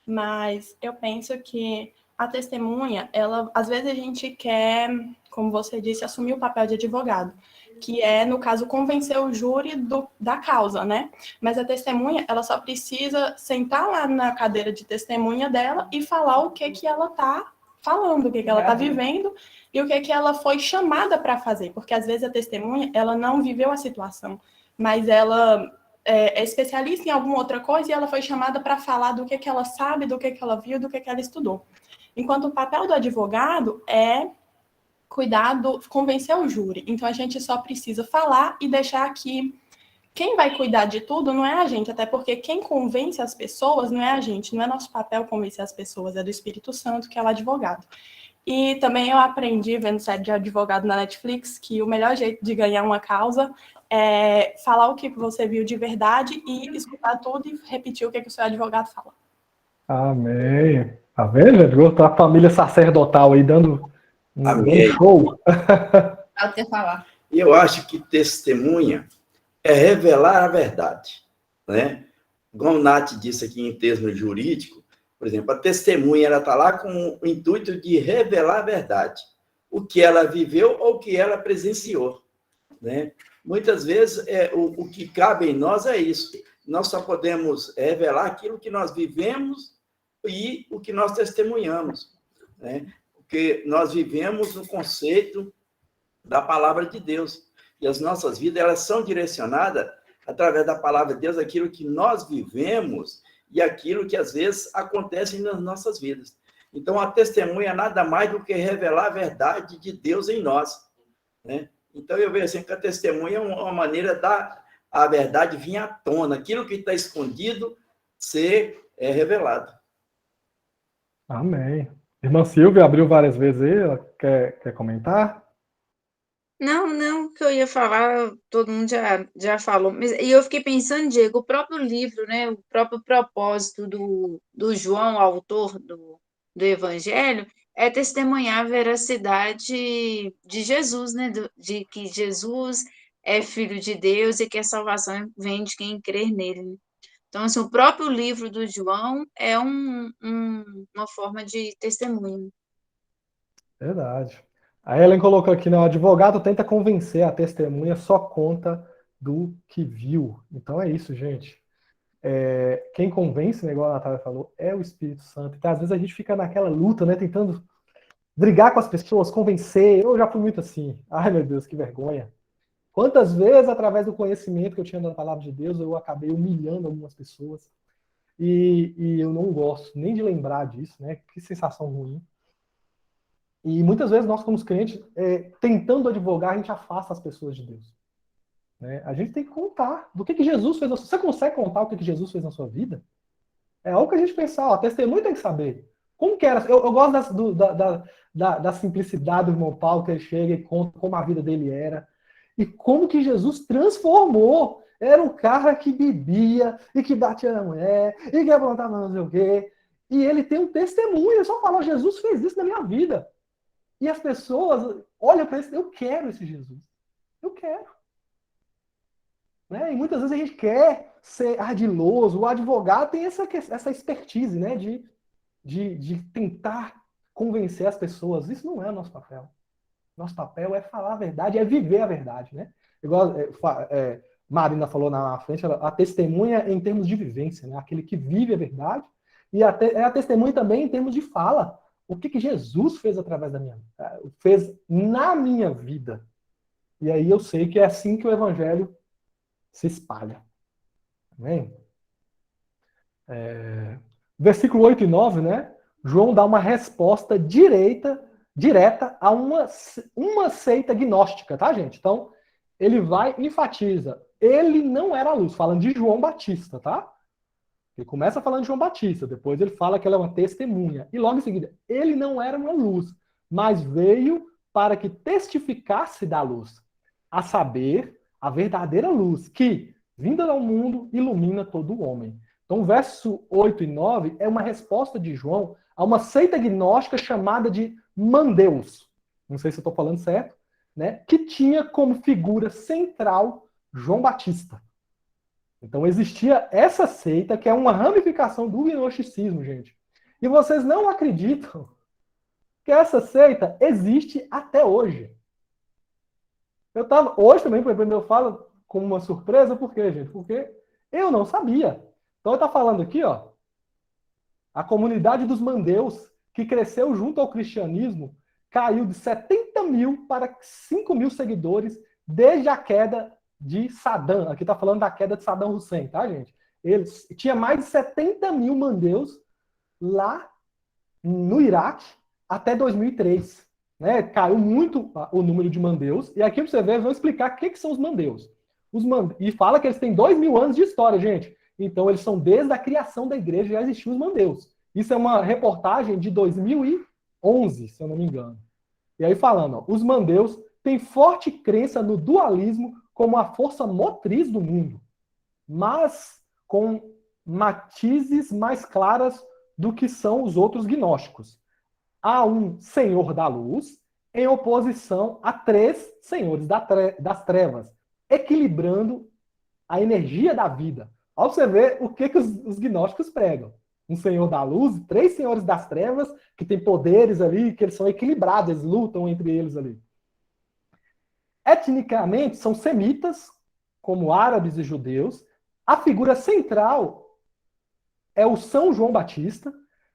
Speaker 10: Mas eu penso que a testemunha, às vezes a gente quer, como você disse, assumir o papel de advogado, que é, no caso, convencer o júri da causa, né? Mas a testemunha, ela só precisa sentar lá na cadeira de testemunha dela e falar o que ela está falando o que ela está vivendo e o que ela foi chamada para fazer, porque às vezes a testemunha, ela não viveu a situação, mas ela é especialista em alguma outra coisa e ela foi chamada para falar do que ela sabe, do que ela viu, do que ela estudou. Enquanto o papel do advogado é convencer o júri. Então, a gente só precisa falar e deixar que quem vai cuidar de tudo não é a gente, até porque quem convence as pessoas não é a gente, não é nosso papel convencer as pessoas, é do Espírito Santo, que é o advogado. E também eu aprendi, vendo série de advogado na Netflix, que o melhor jeito de ganhar uma causa é falar o que você viu de verdade e escutar tudo e repetir o que o seu advogado fala.
Speaker 1: Amém. Tá vendo, gente? A família sacerdotal aí dando um show.
Speaker 2: Pode ter falar.
Speaker 6: E eu acho que testemunha é revelar a verdade, né? Igual o Nath disse aqui em termos jurídicos, por exemplo, a testemunha ela está lá com o intuito de revelar a verdade, o que ela viveu ou o que ela presenciou, né? Muitas vezes o que cabe em nós é isso. Nós só podemos revelar aquilo que nós vivemos e o que nós testemunhamos, né? Porque nós vivemos no conceito da palavra de Deus. E as nossas vidas, elas são direcionadas através da palavra de Deus, aquilo que nós vivemos e aquilo que, às vezes, acontece nas nossas vidas. Então, a testemunha é nada mais do que revelar a verdade de Deus em nós, né? Então, eu vejo assim que a testemunha é uma maneira da a verdade vir à tona, aquilo que está escondido ser revelado.
Speaker 1: Amém. Irmã Silvia abriu várias vezes aí, ela quer comentar?
Speaker 7: Não, o que eu ia falar, todo mundo já falou. E eu fiquei pensando, Diego, o próprio livro, né, o próprio propósito do João, autor do Evangelho, é testemunhar a veracidade de Jesus, né, de que Jesus é filho de Deus e que a salvação vem de quem crer nele, né? Então, assim, o próprio livro do João é uma forma de testemunho.
Speaker 1: Verdade. A Ellen colocou aqui, né, o advogado tenta convencer a testemunha, só conta do que viu. Então é isso, gente. Quem convence, né, igual a Natália falou, é o Espírito Santo. Então, às vezes a gente fica naquela luta, né, tentando brigar com as pessoas, convencer. Eu já fui muito assim. Ai, meu Deus, que vergonha. Quantas vezes, através do conhecimento que eu tinha da palavra de Deus, eu acabei humilhando algumas pessoas. E eu não gosto nem de lembrar disso, né? Que sensação ruim. E muitas vezes nós, como crentes, tentando advogar, a gente afasta as pessoas de Deus, né? A gente tem que contar do que Jesus fez. Você consegue contar o que Jesus fez na sua vida? É algo que a gente pensa, ó, a testemunha tem que saber. Como que era? Eu gosto da simplicidade do irmão Paulo, que ele chega e conta como a vida dele era. E como que Jesus transformou. Era um cara que bebia, e que batia na mulher, e que aprontava não sei o quê. E ele tem um testemunho, ele só fala, Jesus fez isso na minha vida. E as pessoas olham para isso, eu quero esse Jesus. Eu quero. Né? E muitas vezes a gente quer ser ardiloso. O advogado tem essa expertise, né? De tentar convencer as pessoas. Isso não é o nosso papel. Nosso papel é falar a verdade, é viver a verdade, né? Igual Marina falou na frente, a testemunha em termos de vivência, né? Aquele que vive a verdade. E a testemunha também em termos de fala. O que Jesus fez através fez na minha vida. E aí eu sei que é assim que o evangelho se espalha. Amém? Versículo 8 e 9, né? João dá uma resposta direta a uma seita gnóstica, tá, gente? Então, ele vai e enfatiza. Ele não era a luz, falando de João Batista, tá? Ele começa falando de João Batista, depois ele fala que ela é uma testemunha. E logo em seguida, ele não era uma luz, mas veio para que testificasse da luz, a saber, a verdadeira luz, que, vinda ao mundo, ilumina todo o homem. Então, verso 8 e 9 é uma resposta de João a uma seita gnóstica chamada de Mandeus. Não sei se eu estou falando certo, né? Que tinha como figura central João Batista. Então existia essa seita, que é uma ramificação do gnosticismo, gente. E vocês não acreditam que essa seita existe até hoje. Hoje também, por exemplo, eu falo como uma surpresa, por quê, gente? Porque eu não sabia. Então ele está falando aqui, ó, a comunidade dos Mandeus que cresceu junto ao cristianismo, caiu de 70 mil para 5 mil seguidores desde a queda de Saddam. Aqui está falando da queda de Saddam Hussein, tá, gente? Eles tinha mais de 70 mil mandeus lá no Iraque até 2003. Né? Caiu muito o número de mandeus. E aqui, para você ver, eu vou explicar o que são os mandeus. E fala que eles têm 2.000 anos de história, gente. Então, eles são desde a criação da igreja, já existiam os mandeus. Isso é uma reportagem de 2011, se eu não me engano. E aí falando, ó, os mandeus têm forte crença no dualismo como a força motriz do mundo, mas com matizes mais claras do que são os outros gnósticos. Há um senhor da luz em oposição a 3 senhores das trevas, equilibrando a energia da vida. Olha você ver o que os gnósticos pregam. Um senhor da luz, 3 senhores das trevas, que têm poderes ali, que eles são equilibrados, eles lutam entre eles ali. Etnicamente, são semitas, como árabes e judeus. A figura central é o São João Batista,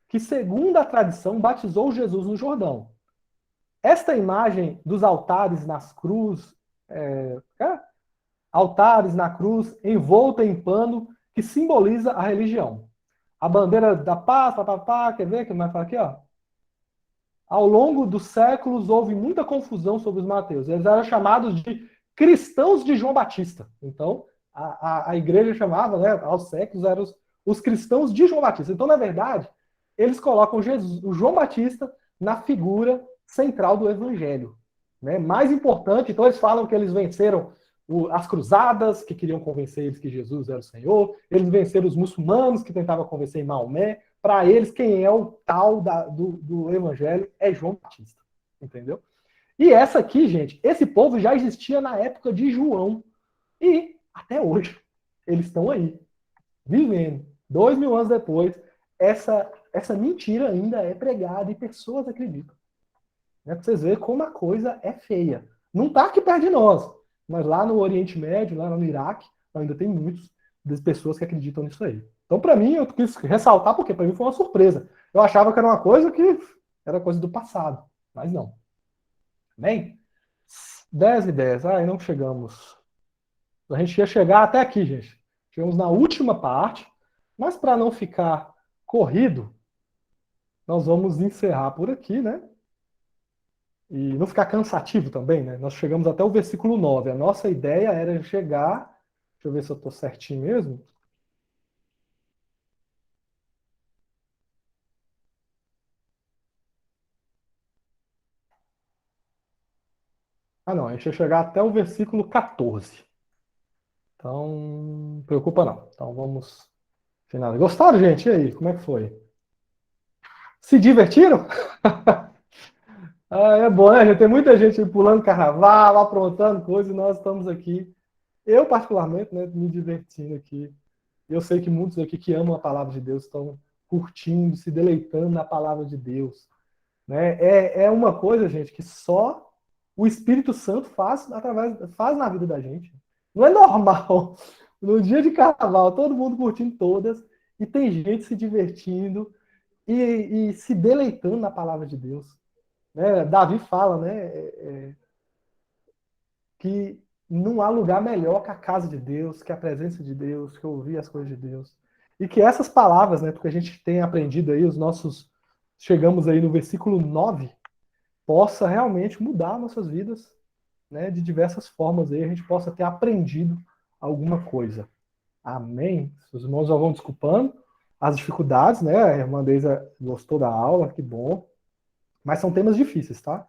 Speaker 1: que, segundo a tradição, batizou Jesus no Jordão. Esta imagem dos altares nas cruz, altares na cruz, envolta em pano, que simboliza a religião. A bandeira da paz, quer ver? Que mais fala aqui, ó. Ao longo dos séculos, houve muita confusão sobre os mateus. Eles eram chamados de cristãos de João Batista. Então, a igreja chamava, né, aos séculos, eram os cristãos de João Batista. Então, na verdade, eles colocam Jesus, o João Batista na figura central do evangelho. Né? Mais importante, então eles falam que eles venceram as cruzadas, que queriam convencer eles que Jesus era o Senhor, eles venceram os muçulmanos, que tentavam convencer em Maomé. Para eles, quem é o tal do evangelho é João Batista. Entendeu? E essa aqui, gente, esse povo já existia na época de João. E, até hoje, eles estão aí, vivendo. 2.000 anos depois, essa mentira ainda é pregada e pessoas acreditam. Né? Para vocês verem como a coisa é feia. Não está aqui perto de nós, mas lá no Oriente Médio, lá no Iraque, ainda tem muitas pessoas que acreditam nisso aí. Então, para mim, eu quis ressaltar, porque para mim foi uma surpresa. Eu achava que era uma coisa que era coisa do passado, mas não. Bem, 10:10. Aí não chegamos. A gente ia chegar até aqui, gente. Chegamos na última parte, mas para não ficar corrido, nós vamos encerrar por aqui, né? E não ficar cansativo também, né? Nós chegamos até o versículo 9. A nossa ideia era chegar... Deixa eu ver se eu estou certinho mesmo. Não, a gente ia chegar até o versículo 14. Então, não preocupa não. Então, vamos... finalizar. Gostaram, gente? E aí, como é que foi? Se divertiram? É bom, né? Já tem muita gente pulando carnaval, aprontando coisas, e nós estamos aqui. Eu, particularmente, né, me divertindo aqui. Eu sei que muitos aqui que amam a palavra de Deus estão curtindo, se deleitando na palavra de Deus. Né? É uma coisa, gente, que só o Espírito Santo faz na vida da gente. Não é normal. No dia de carnaval, todo mundo curtindo todas, e tem gente se divertindo e se deleitando na palavra de Deus. Né? Davi fala, né, que não há lugar melhor que a casa de Deus, que a presença de Deus, que ouvir as coisas de Deus. E que essas palavras, né, porque a gente tem aprendido aí, chegamos aí no versículo 9, possa realmente mudar nossas vidas, né, de diversas formas aí, a gente possa ter aprendido alguma coisa. Amém? Os irmãos já vão desculpando as dificuldades, né? A irmã Deisa gostou da aula, que bom. Mas são temas difíceis, tá?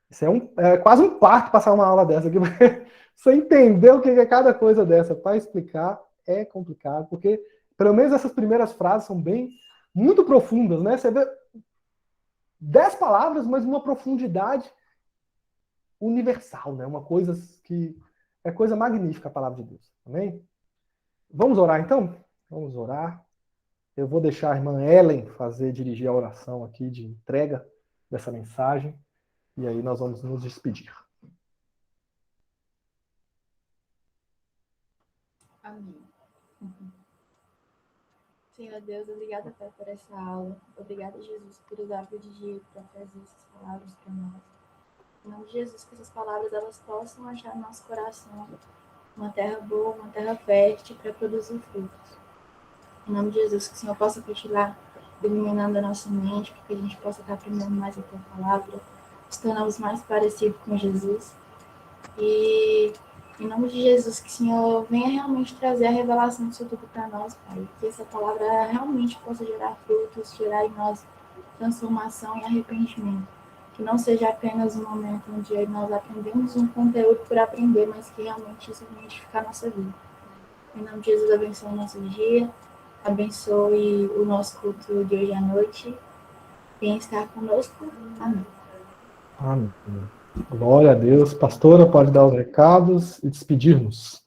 Speaker 1: Isso é quase um parto passar uma aula dessa aqui, porque você entender o que é cada coisa dessa para explicar é complicado, porque pelo menos essas primeiras frases são muito profundas, né? Você vê 10 palavras, mas uma profundidade universal, né? Uma coisa que é coisa magnífica a palavra de Deus. Amém? Vamos orar então? Vamos orar. Eu vou deixar a irmã Ellen dirigir a oração aqui de entrega dessa mensagem. E aí nós vamos nos despedir.
Speaker 2: Amém.
Speaker 4: Senhor Deus, obrigada, Pai, por essa aula. Obrigada, Jesus, por usar o dia para trazer essas palavras para nós. Em nome de Jesus, que essas palavras elas possam achar no nosso coração uma terra boa, uma terra fértil para produzir frutos. Em nome de Jesus, que o Senhor possa continuar iluminando a nossa mente, para que a gente possa estar aprendendo mais a Tua palavra, nos tornarmos mais parecidos com Jesus. E em nome de Jesus, que o Senhor venha realmente trazer a revelação disso tudo para nós, Pai. Que essa palavra realmente possa gerar frutos, gerar em nós transformação e arrependimento. Que não seja apenas um momento onde nós aprendemos um conteúdo por aprender, mas que realmente isso venha edificar a nossa vida. Em nome de Jesus, abençoe o nosso dia, abençoe o nosso culto de hoje à noite. Venha estar conosco. Amém.
Speaker 1: Amém. Glória a Deus. Pastora, pode dar os recados e despedir-nos.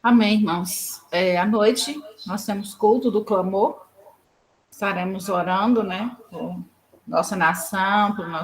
Speaker 2: Amém, irmãos. À noite, nós temos culto do clamor. Estaremos orando, né, por nossa nação, por nosso